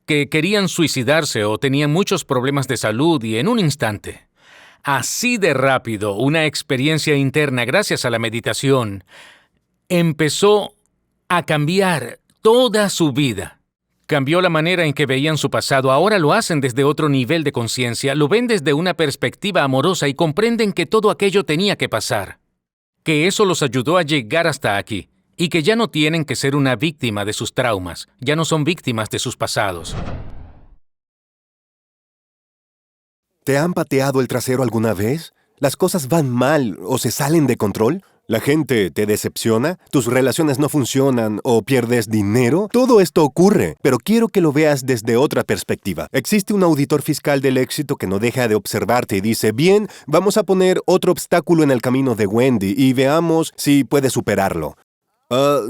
que querían suicidarse o tenían muchos problemas de salud y en un instante, así de rápido, una experiencia interna gracias a la meditación, empezó a cambiar toda su vida. Cambió la manera en que veían su pasado. Ahora lo hacen desde otro nivel de conciencia, lo ven desde una perspectiva amorosa y comprenden que todo aquello tenía que pasar. Que eso los ayudó a llegar hasta aquí. Y que ya no tienen que ser una víctima de sus traumas. Ya no son víctimas de sus pasados. ¿Te han pateado el trasero alguna vez? ¿Las cosas van mal o se salen de control? ¿La gente te decepciona? ¿Tus relaciones no funcionan o pierdes dinero? Todo esto ocurre, pero quiero que lo veas desde otra perspectiva. Existe un auditor fiscal del éxito que no deja de observarte y dice, bien, vamos a poner otro obstáculo en el camino de Wendy y veamos si puede superarlo.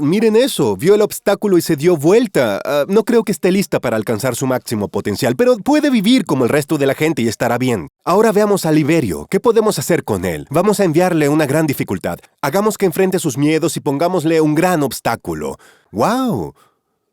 Miren eso, vio el obstáculo y se dio vuelta. No creo que esté lista para alcanzar su máximo potencial, pero puede vivir como el resto de la gente y estará bien. Ahora veamos a Liberio. ¿Qué podemos hacer con él? Vamos a enviarle una gran dificultad. Hagamos que enfrente sus miedos y pongámosle un gran obstáculo. ¡Wow!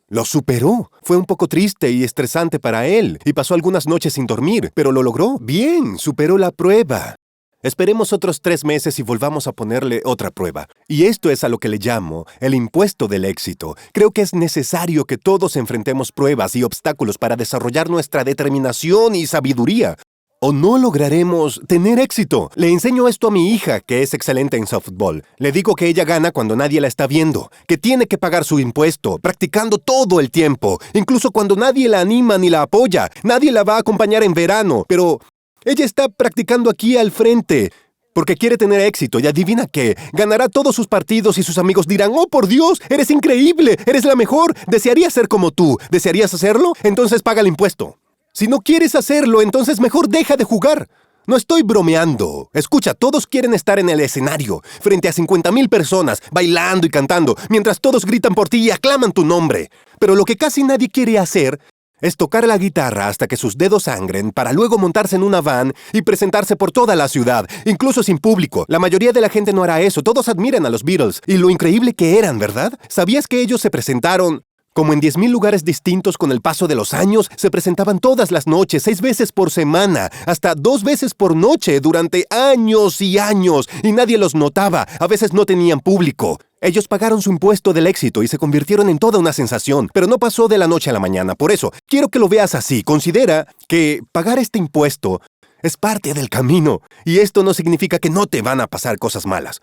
Lo superó. Fue un poco triste y estresante para él, y pasó algunas noches sin dormir, pero lo logró. Bien, superó la prueba. Esperemos otros 3 meses y volvamos a ponerle otra prueba. Y esto es a lo que le llamo el impuesto del éxito. Creo que es necesario que todos enfrentemos pruebas y obstáculos para desarrollar nuestra determinación y sabiduría. O no lograremos tener éxito. Le enseño esto a mi hija, que es excelente en softball. Le digo que ella gana cuando nadie la está viendo, que tiene que pagar su impuesto, practicando todo el tiempo, incluso cuando nadie la anima ni la apoya. Nadie la va a acompañar en verano, pero ella está practicando aquí al frente, porque quiere tener éxito, y adivina qué, ganará todos sus partidos y sus amigos dirán, ¡oh, por Dios! ¡Eres increíble! ¡Eres la mejor! ¿Desearías ser como tú? ¿Desearías hacerlo? Entonces paga el impuesto. Si no quieres hacerlo, entonces mejor deja de jugar. No estoy bromeando. Escucha, todos quieren estar en el escenario, frente a 50,000 personas, bailando y cantando, mientras todos gritan por ti y aclaman tu nombre. Pero lo que casi nadie quiere hacer es tocar la guitarra hasta que sus dedos sangren para luego montarse en una van y presentarse por toda la ciudad, incluso sin público. La mayoría de la gente no hará eso. Todos admiran a los Beatles y lo increíble que eran, ¿verdad? ¿Sabías que ellos se presentaron como en 10,000 lugares distintos con el paso de los años? Se presentaban todas las noches, 6 veces por semana, hasta 2 veces por noche durante años y años, y nadie los notaba. A veces no tenían público. Ellos pagaron su impuesto del éxito y se convirtieron en toda una sensación, pero no pasó de la noche a la mañana. Por eso, quiero que lo veas así. Considera que pagar este impuesto es parte del camino, y esto no significa que no te van a pasar cosas malas,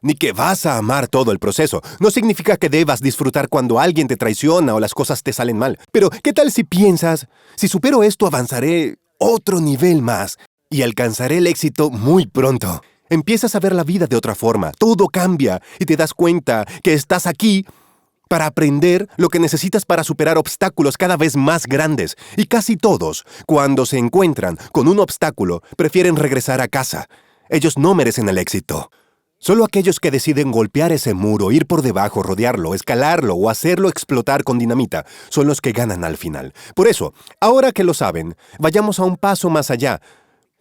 ni que vas a amar todo el proceso. No significa que debas disfrutar cuando alguien te traiciona o las cosas te salen mal. Pero, ¿qué tal si piensas, si supero esto avanzaré otro nivel más y alcanzaré el éxito muy pronto? Empiezas a ver la vida de otra forma, todo cambia y te das cuenta que estás aquí para aprender lo que necesitas para superar obstáculos cada vez más grandes. Y casi todos, cuando se encuentran con un obstáculo, prefieren regresar a casa. Ellos no merecen el éxito. Solo aquellos que deciden golpear ese muro, ir por debajo, rodearlo, escalarlo o hacerlo explotar con dinamita, son los que ganan al final. Por eso, ahora que lo saben, vayamos a un paso más allá,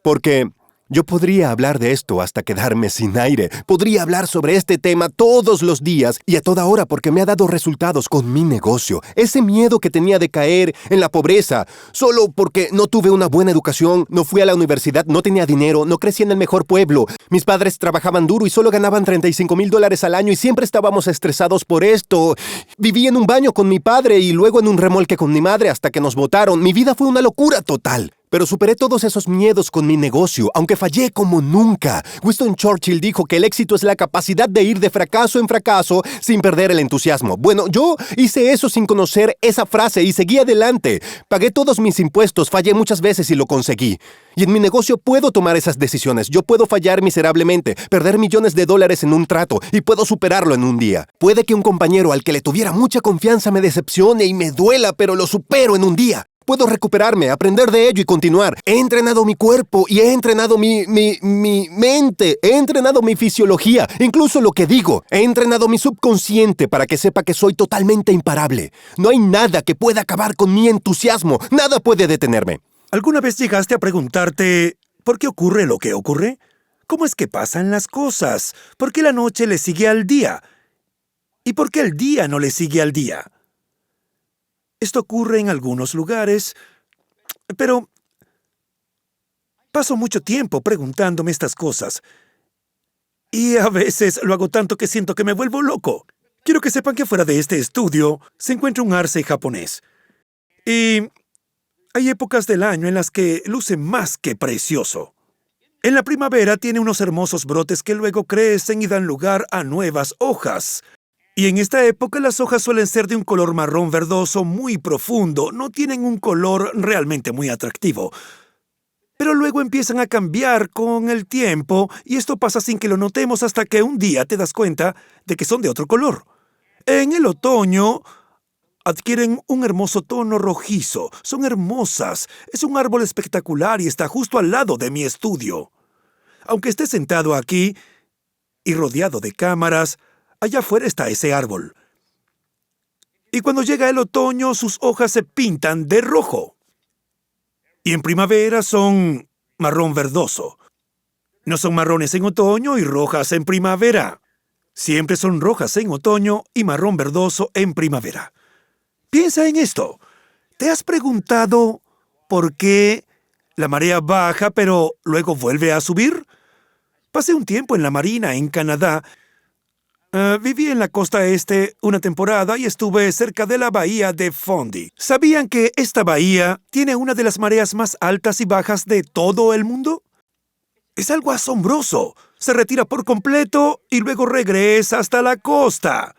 porque yo podría hablar de esto hasta quedarme sin aire. Podría hablar sobre este tema todos los días y a toda hora porque me ha dado resultados con mi negocio. Ese miedo que tenía de caer en la pobreza, solo porque no tuve una buena educación, no fui a la universidad, no tenía dinero, no crecí en el mejor pueblo. Mis padres trabajaban duro y solo ganaban $35,000 al año y siempre estábamos estresados por esto. Viví en un baño con mi padre y luego en un remolque con mi madre hasta que nos botaron. Mi vida fue una locura total. Pero superé todos esos miedos con mi negocio, aunque fallé como nunca. Winston Churchill dijo que el éxito es la capacidad de ir de fracaso en fracaso sin perder el entusiasmo. Bueno, yo hice eso sin conocer esa frase y seguí adelante. Pagué todos mis impuestos, fallé muchas veces y lo conseguí. Y en mi negocio puedo tomar esas decisiones. Yo puedo fallar miserablemente, perder millones de dólares en un trato y puedo superarlo en un día. Puede que un compañero al que le tuviera mucha confianza me decepcione y me duela, pero lo supero en un día. Puedo recuperarme, aprender de ello y continuar. He entrenado mi cuerpo y he entrenado mi mente. He entrenado mi fisiología, incluso lo que digo. He entrenado mi subconsciente para que sepa que soy totalmente imparable. No hay nada que pueda acabar con mi entusiasmo. Nada puede detenerme. ¿Alguna vez llegaste a preguntarte por qué ocurre lo que ocurre? ¿Cómo es que pasan las cosas? ¿Por qué la noche le sigue al día? ¿Y por qué el día no le sigue al día? Esto ocurre en algunos lugares, pero paso mucho tiempo preguntándome estas cosas. Y a veces lo hago tanto que siento que me vuelvo loco. Quiero que sepan que fuera de este estudio se encuentra un arce japonés. Y hay épocas del año en las que luce más que precioso. En la primavera tiene unos hermosos brotes que luego crecen y dan lugar a nuevas hojas. Y en esta época las hojas suelen ser de un color marrón verdoso muy profundo, no tienen un color realmente muy atractivo. Pero luego empiezan a cambiar con el tiempo y esto pasa sin que lo notemos hasta que un día te das cuenta de que son de otro color. En el otoño adquieren un hermoso tono rojizo, son hermosas, es un árbol espectacular y está justo al lado de mi estudio. Aunque esté sentado aquí y rodeado de cámaras, allá afuera está ese árbol. Y cuando llega el otoño, sus hojas se pintan de rojo. Y en primavera son marrón verdoso. No son marrones en otoño y rojas en primavera. Siempre son rojas en otoño y marrón verdoso en primavera. Piensa en esto. ¿Te has preguntado por qué la marea baja pero luego vuelve a subir? Pasé un tiempo en la marina en Canadá. Viví en la costa este una temporada y estuve cerca de la bahía de Fundy. ¿Sabían que esta bahía tiene una de las mareas más altas y bajas de todo el mundo? Es algo asombroso. Se retira por completo y luego regresa hasta la costa.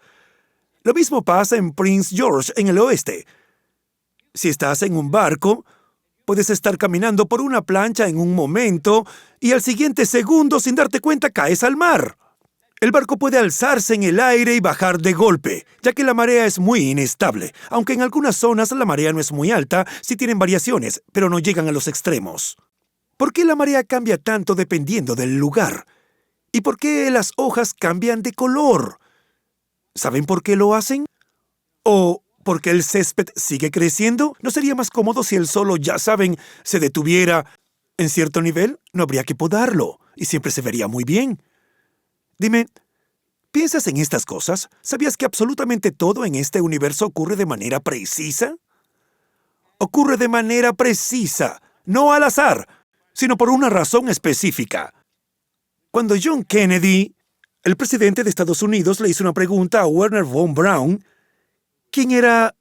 Lo mismo pasa en Prince George, en el oeste. Si estás en un barco, puedes estar caminando por una plancha en un momento y al siguiente segundo, sin darte cuenta, caes al mar. El barco puede alzarse en el aire y bajar de golpe, ya que la marea es muy inestable, aunque en algunas zonas la marea no es muy alta, sí tienen variaciones, pero no llegan a los extremos. ¿Por qué la marea cambia tanto dependiendo del lugar? ¿Y por qué las hojas cambian de color? ¿Saben por qué lo hacen? ¿O por qué el césped sigue creciendo? ¿No sería más cómodo si el solo, ya saben, se detuviera en cierto nivel? No habría que podarlo y siempre se vería muy bien. Dime, ¿piensas en estas cosas? ¿Sabías que absolutamente todo en este universo ocurre de manera precisa? Ocurre de manera precisa, no al azar, sino por una razón específica. Cuando John Kennedy, el presidente de Estados Unidos, le hizo una pregunta a Wernher von Braun, quien era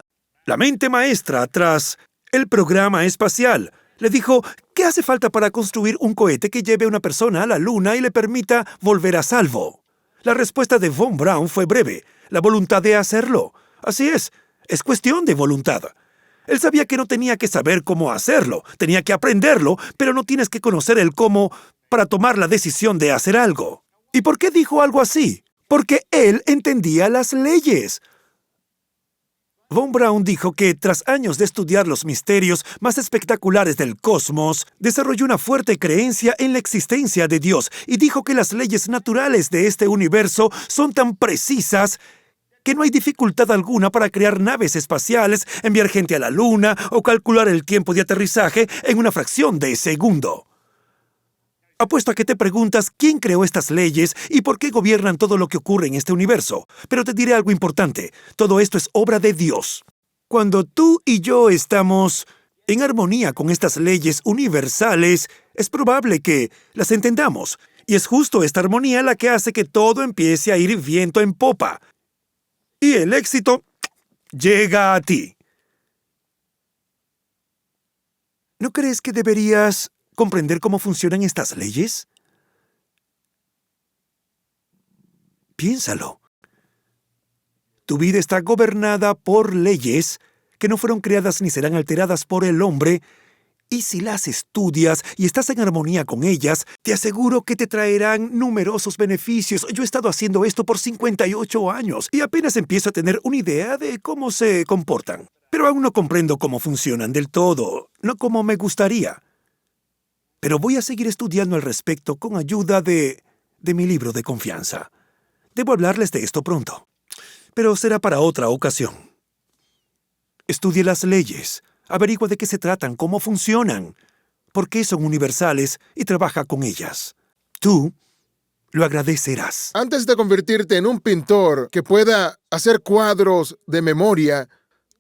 la mente maestra tras el programa espacial, le dijo, ¿qué hace falta para construir un cohete que lleve a una persona a la Luna y le permita volver a salvo? La respuesta de von Braun fue breve, la voluntad de hacerlo. Así es cuestión de voluntad. Él sabía que no tenía que saber cómo hacerlo, tenía que aprenderlo, pero no tienes que conocer el cómo para tomar la decisión de hacer algo. ¿Y por qué dijo algo así? Porque él entendía las leyes. Von Braun dijo que tras años de estudiar los misterios más espectaculares del cosmos, desarrolló una fuerte creencia en la existencia de Dios y dijo que las leyes naturales de este universo son tan precisas que no hay dificultad alguna para crear naves espaciales, enviar gente a la Luna o calcular el tiempo de aterrizaje en una fracción de segundo. Apuesto a que te preguntas quién creó estas leyes y por qué gobiernan todo lo que ocurre en este universo. Pero te diré algo importante. Todo esto es obra de Dios. Cuando tú y yo estamos en armonía con estas leyes universales, es probable que las entendamos. Y es justo esta armonía la que hace que todo empiece a ir viento en popa. Y el éxito llega a ti. ¿No crees que deberías comprender cómo funcionan estas leyes? Piénsalo. Tu vida está gobernada por leyes que no fueron creadas ni serán alteradas por el hombre, y si las estudias y estás en armonía con ellas, te aseguro que te traerán numerosos beneficios. Yo he estado haciendo esto por 58 años y apenas empiezo a tener una idea de cómo se comportan. Pero aún no comprendo cómo funcionan del todo, no como me gustaría. Pero voy a seguir estudiando al respecto con ayuda de mi libro de confianza. Debo hablarles de esto pronto, pero será para otra ocasión. Estudie las leyes, averigua de qué se tratan, cómo funcionan, por qué son universales y trabaja con ellas. Tú lo agradecerás. Antes de convertirte en un pintor que pueda hacer cuadros de memoria,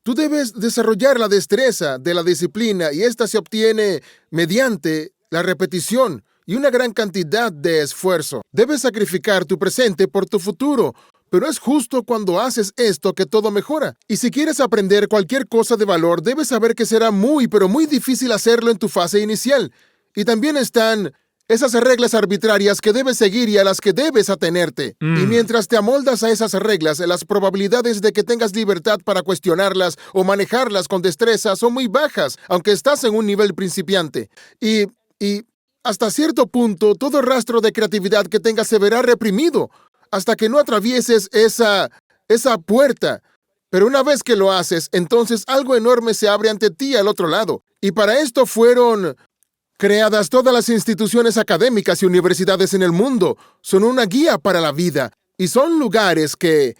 tú debes desarrollar la destreza de la disciplina y esta se obtiene mediante la repetición y una gran cantidad de esfuerzo. Debes sacrificar tu presente por tu futuro, pero es justo cuando haces esto que todo mejora. Y si quieres aprender cualquier cosa de valor, debes saber que será muy, pero muy difícil hacerlo en tu fase inicial. Y también están esas reglas arbitrarias que debes seguir y a las que debes atenerte. Y mientras te amoldas a esas reglas, las probabilidades de que tengas libertad para cuestionarlas o manejarlas con destreza son muy bajas, aunque estás en un nivel principiante. Y hasta cierto punto, todo rastro de creatividad que tengas se verá reprimido hasta que no atravieses esa puerta. Pero una vez que lo haces, entonces algo enorme se abre ante ti al otro lado. Y para esto fueron creadas todas las instituciones académicas y universidades en el mundo. Son una guía para la vida y son lugares que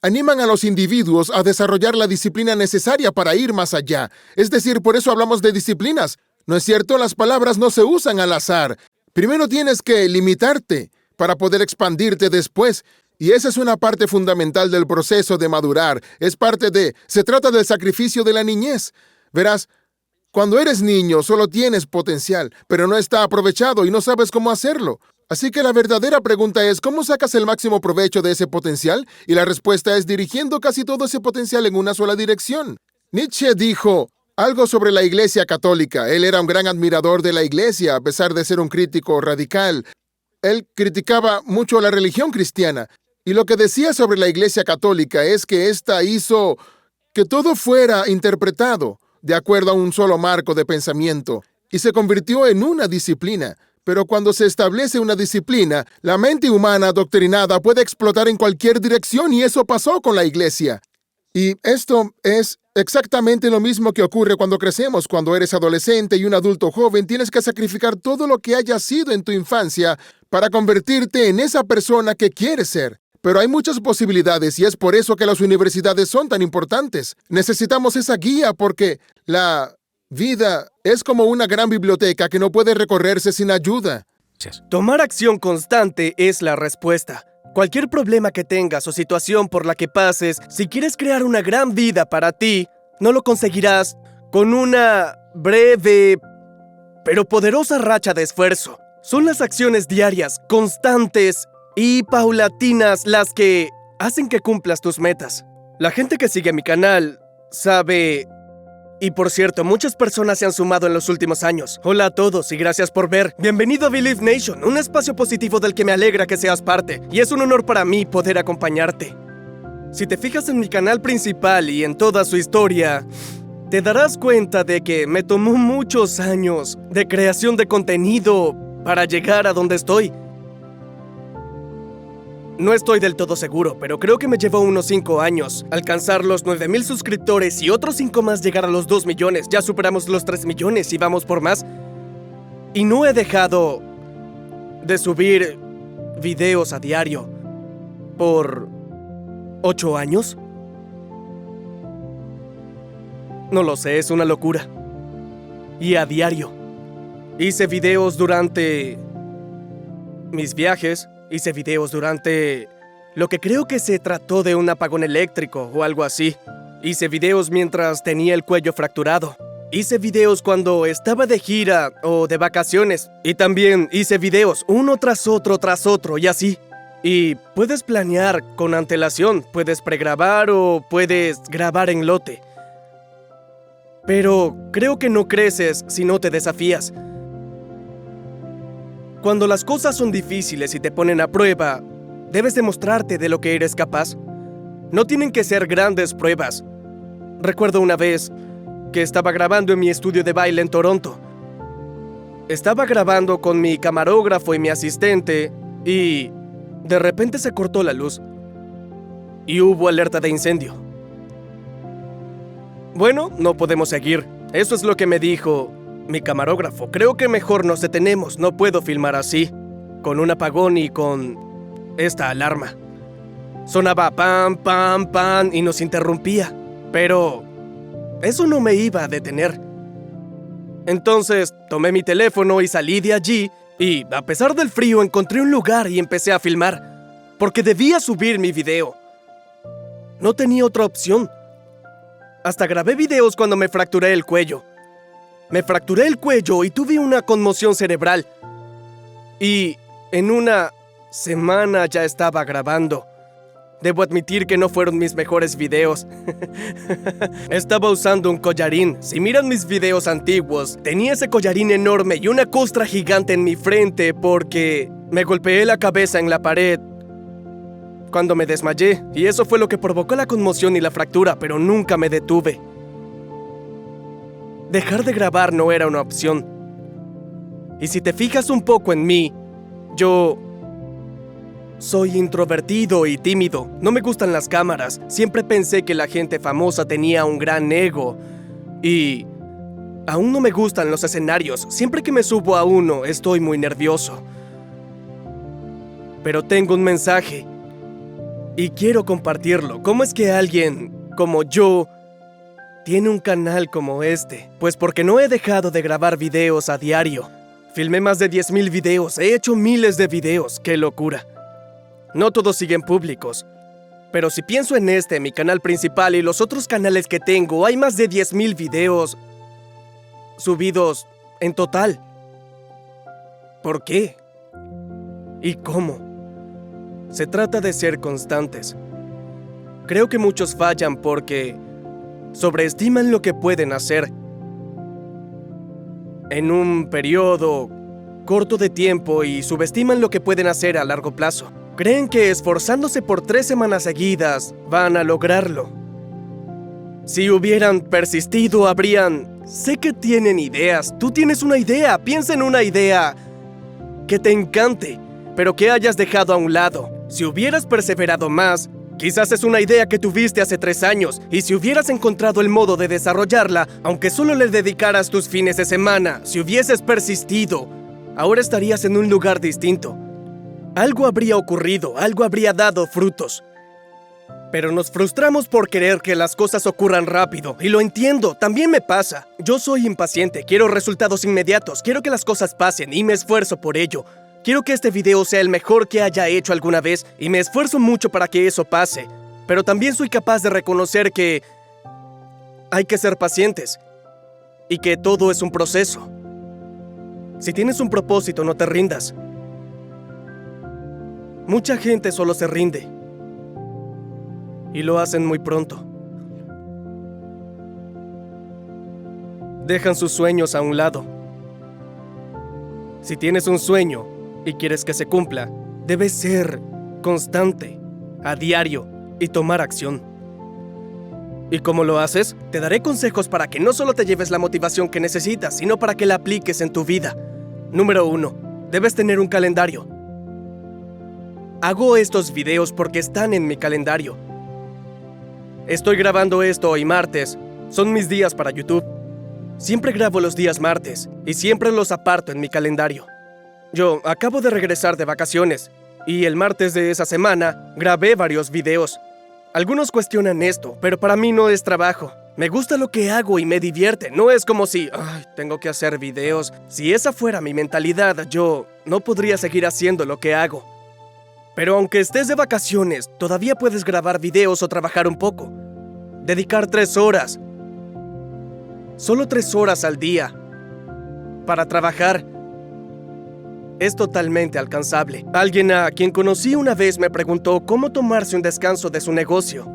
animan a los individuos a desarrollar la disciplina necesaria para ir más allá. Es decir, por eso hablamos de disciplinas. ¿No es cierto? Las palabras no se usan al azar. Primero tienes que limitarte para poder expandirte después. Y esa es una parte fundamental del proceso de madurar. Se trata del sacrificio de la niñez. Verás, cuando eres niño solo tienes potencial, pero no está aprovechado y no sabes cómo hacerlo. Así que la verdadera pregunta es, ¿cómo sacas el máximo provecho de ese potencial? Y la respuesta es dirigiendo casi todo ese potencial en una sola dirección. Nietzsche dijo algo sobre la Iglesia católica. Él era un gran admirador de la Iglesia, a pesar de ser un crítico radical. Él criticaba mucho la religión cristiana. Y lo que decía sobre la Iglesia católica es que ésta hizo que todo fuera interpretado de acuerdo a un solo marco de pensamiento, y se convirtió en una disciplina. Pero cuando se establece una disciplina, la mente humana adoctrinada puede explotar en cualquier dirección, y eso pasó con la Iglesia. Y esto es exactamente lo mismo que ocurre cuando crecemos. Cuando eres adolescente y un adulto joven, tienes que sacrificar todo lo que hayas sido en tu infancia para convertirte en esa persona que quieres ser. Pero hay muchas posibilidades y es por eso que las universidades son tan importantes. Necesitamos esa guía porque la vida es como una gran biblioteca que no puede recorrerse sin ayuda. Tomar acción constante es la respuesta. Cualquier problema que tengas o situación por la que pases, si quieres crear una gran vida para ti, no lo conseguirás con una breve pero poderosa racha de esfuerzo. Son las acciones diarias, constantes y paulatinas las que hacen que cumplas tus metas. La gente que sigue mi canal sabe... Y por cierto, muchas personas se han sumado en los últimos años. Hola a todos y gracias por ver. Bienvenido a Believe Nation, un espacio positivo del que me alegra que seas parte. Y es un honor para mí poder acompañarte. Si te fijas en mi canal principal y en toda su historia, te darás cuenta de que me tomó muchos años de creación de contenido para llegar a donde estoy. No estoy del todo seguro, pero creo que me llevó unos 5 años alcanzar los 9,000 suscriptores y otros 5 más llegar a los 2 millones. Ya superamos los 3 millones y vamos por más. Y no he dejado de subir videos a diario por 8 años. No lo sé, es una locura. Y a diario. Hice videos durante mis viajes. Hice videos durante lo que creo que se trató de un apagón eléctrico o algo así. Hice videos mientras tenía el cuello fracturado. Hice videos cuando estaba de gira o de vacaciones. Y también hice videos uno tras otro y así. Y puedes planear con antelación. Puedes pregrabar o puedes grabar en lote. Pero creo que no creces si no te desafías. Cuando las cosas son difíciles y te ponen a prueba, debes demostrarte de lo que eres capaz. No tienen que ser grandes pruebas. Recuerdo una vez que estaba grabando en mi estudio de baile en Toronto. Estaba grabando con mi camarógrafo y mi asistente y de repente se cortó la luz y hubo alerta de incendio. Bueno, no podemos seguir. Eso es lo que me dijo mi camarógrafo. Creo que mejor nos detenemos. No puedo filmar así, con un apagón y con esta alarma. Sonaba pam, pam, pam y nos interrumpía. Pero eso no me iba a detener. Entonces tomé mi teléfono y salí de allí Y a pesar del frío encontré un lugar y empecé a filmar, porque debía subir mi video. No tenía otra opción. Hasta grabé videos cuando me fracturé el cuello. Me fracturé el cuello y tuve una conmoción cerebral. Y en una semana ya estaba grabando. Debo admitir que no fueron mis mejores videos. Estaba usando un collarín. Si miran mis videos antiguos, tenía ese collarín enorme y una costra gigante en mi frente porque me golpeé la cabeza en la pared cuando me desmayé, y eso fue lo que provocó la conmoción y la fractura, pero nunca me detuve. Dejar de grabar no era una opción. Y si te fijas un poco en mí, yo soy introvertido y tímido. No me gustan las cámaras. Siempre pensé que la gente famosa tenía un gran ego. Y aún no me gustan los escenarios. Siempre que me subo a uno, estoy muy nervioso. Pero tengo un mensaje y quiero compartirlo. ¿Cómo es que alguien como yo tiene un canal como este? Pues porque no he dejado de grabar videos a diario. Filmé más de 10,000 videos. He hecho miles de videos. ¡Qué locura! No todos siguen públicos. Pero si pienso en mi canal principal y los otros canales que tengo, hay más de 10,000 videos subidos en total. ¿Por qué? ¿Y cómo? Se trata de ser constantes. Creo que muchos fallan porque sobreestiman lo que pueden hacer en un periodo corto de tiempo y subestiman lo que pueden hacer a largo plazo. Creen que esforzándose por 3 semanas seguidas van a lograrlo. Si hubieran persistido, habrían... Sé que tienen ideas. Tú tienes una idea. Piensa en una idea que te encante, pero que hayas dejado a un lado. Si hubieras perseverado más, quizás es una idea que tuviste hace 3 años, y si hubieras encontrado el modo de desarrollarla, aunque solo le dedicaras tus fines de semana, si hubieses persistido, ahora estarías en un lugar distinto. Algo habría ocurrido, algo habría dado frutos. Pero nos frustramos por querer que las cosas ocurran rápido, y lo entiendo, también me pasa. Yo soy impaciente, quiero resultados inmediatos, quiero que las cosas pasen y me esfuerzo por ello. Quiero que este video sea el mejor que haya hecho alguna vez y me esfuerzo mucho para que eso pase. Pero también soy capaz de reconocer que hay que ser pacientes y que todo es un proceso. Si tienes un propósito, no te rindas. Mucha gente solo se rinde y lo hacen muy pronto. Dejan sus sueños a un lado. Si tienes un sueño y quieres que se cumpla, debes ser constante, a diario, y tomar acción. ¿Y cómo lo haces? Te daré consejos para que no solo te lleves la motivación que necesitas, sino para que la apliques en tu vida. Número 1. Debes tener un calendario. Hago estos videos porque están en mi calendario. Estoy grabando esto hoy martes. Son mis días para YouTube. Siempre grabo los días martes y siempre los aparto en mi calendario. Yo acabo de regresar de vacaciones y el martes de esa semana grabé varios videos. Algunos cuestionan esto, pero para mí no es trabajo. Me gusta lo que hago y me divierte. No es como si, tengo que hacer videos. Si esa fuera mi mentalidad, yo no podría seguir haciendo lo que hago. Pero aunque estés de vacaciones, todavía puedes grabar videos o trabajar un poco. Dedicar 3 horas. Solo 3 horas al día para trabajar es totalmente alcanzable. Alguien a quien conocí una vez me preguntó cómo tomarse un descanso de su negocio.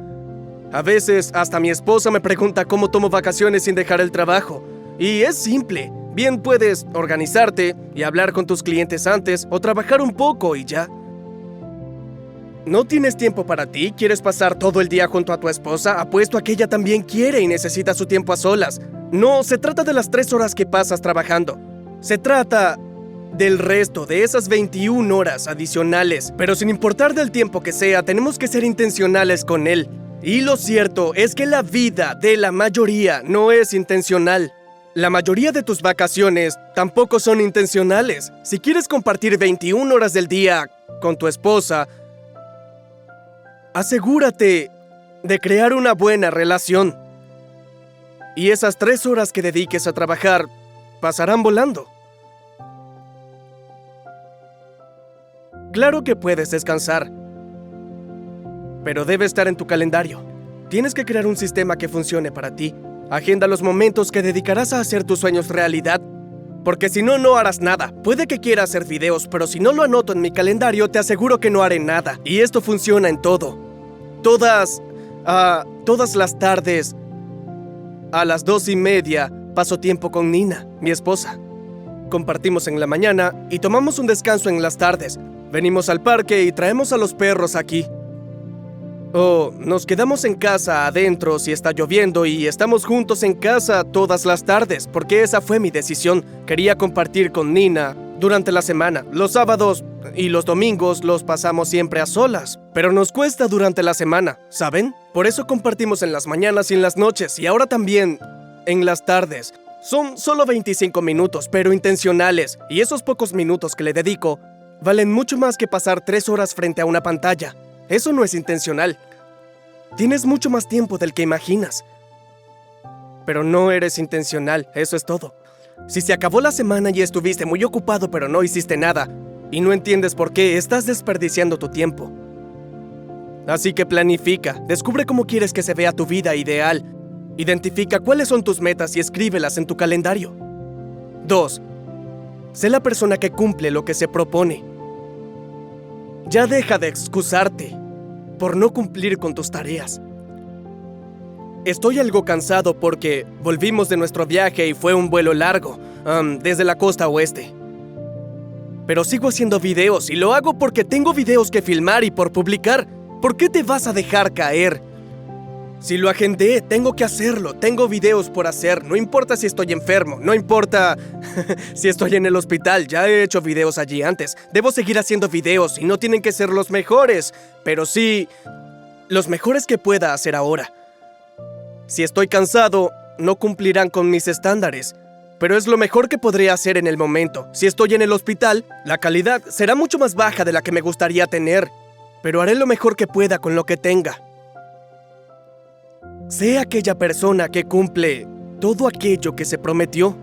A veces, hasta mi esposa me pregunta cómo tomo vacaciones sin dejar el trabajo. Y es simple. Bien puedes organizarte y hablar con tus clientes antes o trabajar un poco y ya. ¿No tienes tiempo para ti? ¿Quieres pasar todo el día junto a tu esposa? Apuesto a que ella también quiere y necesita su tiempo a solas. No, se trata de las 3 horas que pasas trabajando. Se trata del resto de esas 21 horas adicionales. Pero sin importar del tiempo que sea, tenemos que ser intencionales con él. Y lo cierto es que la vida de la mayoría no es intencional. La mayoría de tus vacaciones tampoco son intencionales. Si quieres compartir 21 horas del día con tu esposa, asegúrate de crear una buena relación. Y esas 3 horas que dediques a trabajar pasarán volando. Claro que puedes descansar, pero debe estar en tu calendario. Tienes que crear un sistema que funcione para ti. Agenda los momentos que dedicarás a hacer tus sueños realidad, porque si no, no harás nada. Puede que quiera hacer videos, pero si no lo anoto en mi calendario, te aseguro que no haré nada. Y esto funciona en todo. Todas las tardes, a las 2:30, paso tiempo con Nina, mi esposa. Compartimos en la mañana y tomamos un descanso en las tardes. Venimos al parque y traemos a los perros aquí. O nos quedamos en casa adentro si está lloviendo y estamos juntos en casa todas las tardes, porque esa fue mi decisión. Quería compartir con Nina durante la semana. Los sábados y los domingos los pasamos siempre a solas, pero nos cuesta durante la semana, ¿saben? Por eso compartimos en las mañanas y en las noches, y ahora también en las tardes. Son solo 25 minutos, pero intencionales, y esos pocos minutos que le dedico valen mucho más que pasar 3 horas frente a una pantalla. Eso no es intencional. Tienes mucho más tiempo del que imaginas. Pero no eres intencional, eso es todo. Si se acabó la semana y estuviste muy ocupado pero no hiciste nada, y no entiendes por qué, estás desperdiciando tu tiempo. Así que planifica, descubre cómo quieres que se vea tu vida ideal. Identifica cuáles son tus metas y escríbelas en tu calendario. 2. Sé la persona que cumple lo que se propone. Ya deja de excusarte por no cumplir con tus tareas. Estoy algo cansado porque volvimos de nuestro viaje y fue un vuelo largo, desde la costa oeste. Pero sigo haciendo videos y lo hago porque tengo videos que filmar y por publicar. ¿Por qué te vas a dejar caer? Si lo agendé, tengo que hacerlo. Tengo videos por hacer. No importa si estoy enfermo. No importa si estoy en el hospital. Ya he hecho videos allí antes. Debo seguir haciendo videos y no tienen que ser los mejores, pero sí los mejores que pueda hacer ahora. Si estoy cansado, no cumplirán con mis estándares, pero es lo mejor que podría hacer en el momento. Si estoy en el hospital, la calidad será mucho más baja de la que me gustaría tener, pero haré lo mejor que pueda con lo que tenga. Sé aquella persona que cumple todo aquello que se prometió,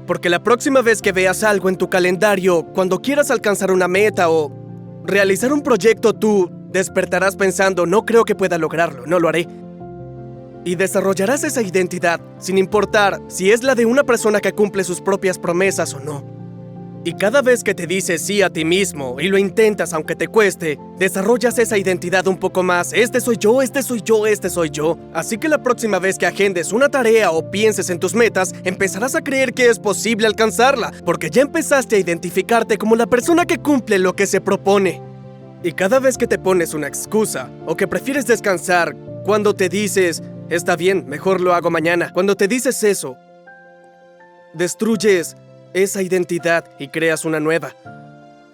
porque la próxima vez que veas algo en tu calendario, cuando quieras alcanzar una meta o realizar un proyecto, tú despertarás pensando, no creo que pueda lograrlo, no lo haré. Y desarrollarás esa identidad, sin importar si es la de una persona que cumple sus propias promesas o no. Y cada vez que te dices sí a ti mismo y lo intentas aunque te cueste, desarrollas esa identidad un poco más. Este soy yo, este soy yo, este soy yo. Así que la próxima vez que agendes una tarea o pienses en tus metas, empezarás a creer que es posible alcanzarla, porque ya empezaste a identificarte como la persona que cumple lo que se propone. Y cada vez que te pones una excusa o que prefieres descansar, cuando te dices, está bien, mejor lo hago mañana, cuando te dices eso, destruyes esa identidad y creas una nueva,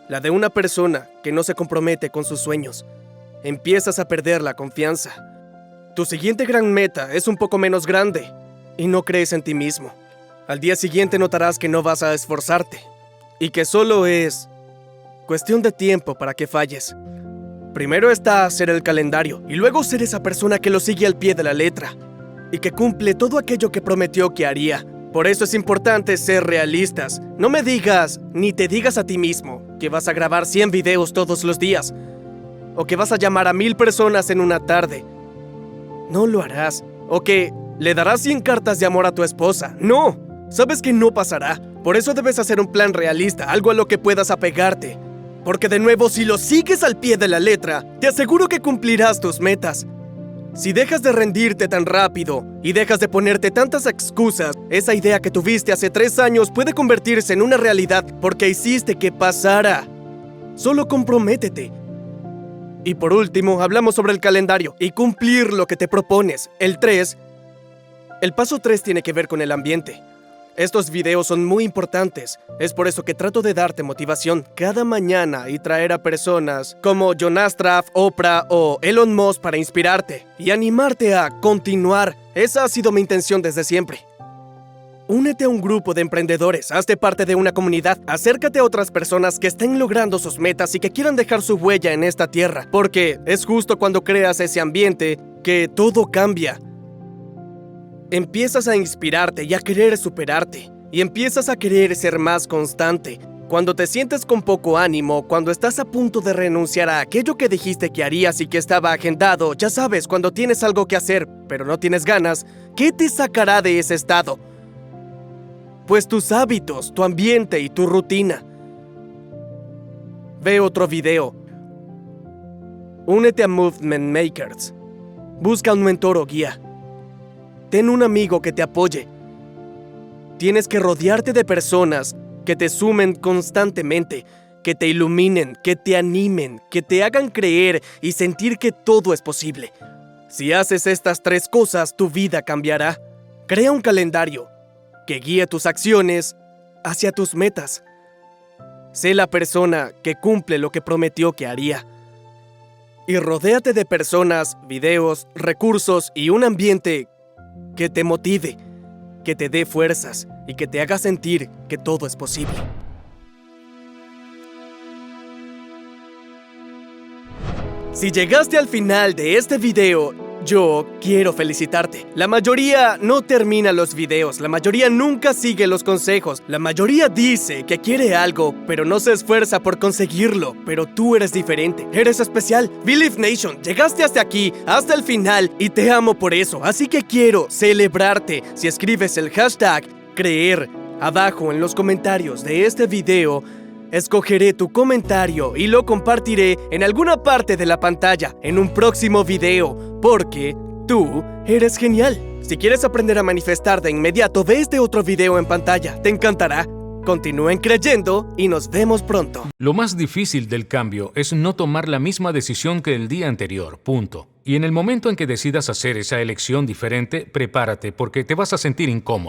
la de una persona que no se compromete con sus sueños. Empiezas a perder la confianza. Tu siguiente gran meta es un poco menos grande y no crees en ti mismo. Al día siguiente notarás que no vas a esforzarte y que solo es cuestión de tiempo para que falles. Primero está hacer el calendario y luego ser esa persona que lo sigue al pie de la letra y que cumple todo aquello que prometió que haría. Por eso es importante ser realistas. No me digas, ni te digas a ti mismo, que vas a grabar 100 videos todos los días o que vas a llamar a 1000 personas en una tarde. No lo harás. O que le darás 100 cartas de amor a tu esposa. No, sabes que no pasará. Por eso debes hacer un plan realista, algo a lo que puedas apegarte. Porque de nuevo, si lo sigues al pie de la letra, te aseguro que cumplirás tus metas. Si dejas de rendirte tan rápido y dejas de ponerte tantas excusas, esa idea que tuviste hace 3 años puede convertirse en una realidad porque hiciste que pasara. Solo comprométete. Y por último, hablamos sobre el calendario y cumplir lo que te propones. El paso 3 tiene que ver con el ambiente. Estos videos son muy importantes. Es por eso que trato de darte motivación cada mañana y traer a personas como Jon Astraf, Oprah o Elon Musk para inspirarte y animarte a continuar. Esa ha sido mi intención desde siempre. Únete a un grupo de emprendedores, hazte parte de una comunidad, acércate a otras personas que estén logrando sus metas y que quieran dejar su huella en esta tierra, porque es justo cuando creas ese ambiente que todo cambia. Empiezas a inspirarte y a querer superarte, y empiezas a querer ser más constante. Cuando te sientes con poco ánimo, cuando estás a punto de renunciar a aquello que dijiste que harías y que estaba agendado, ya sabes, cuando tienes algo que hacer, pero no tienes ganas, ¿qué te sacará de ese estado? Pues tus hábitos, tu ambiente y tu rutina. Ve otro video. Únete a Movement Makers. Busca un mentor o guía. Ten un amigo que te apoye. Tienes que rodearte de personas que te sumen constantemente, que te iluminen, que te animen, que te hagan creer y sentir que todo es posible. Si haces estas 3 cosas, tu vida cambiará. Crea un calendario que guíe tus acciones hacia tus metas. Sé la persona que cumple lo que prometió que haría. Y rodéate de personas, videos, recursos y un ambiente que te motive, que te dé fuerzas y que te haga sentir que todo es posible. Si llegaste al final de este video, yo quiero felicitarte. La mayoría no termina los videos, la mayoría nunca sigue los consejos, la mayoría dice que quiere algo, pero no se esfuerza por conseguirlo. Pero tú eres diferente, eres especial. Believe Nation, llegaste hasta aquí, hasta el final, y te amo por eso. Así que quiero celebrarte si escribes el hashtag creer abajo en los comentarios de este video. Escogeré tu comentario y lo compartiré en alguna parte de la pantalla en un próximo video, porque tú eres genial. Si quieres aprender a manifestar de inmediato, ve este otro video en pantalla. Te encantará. Continúen creyendo y nos vemos pronto. Lo más difícil del cambio es no tomar la misma decisión que el día anterior, punto. Y en el momento en que decidas hacer esa elección diferente, prepárate porque te vas a sentir incómodo.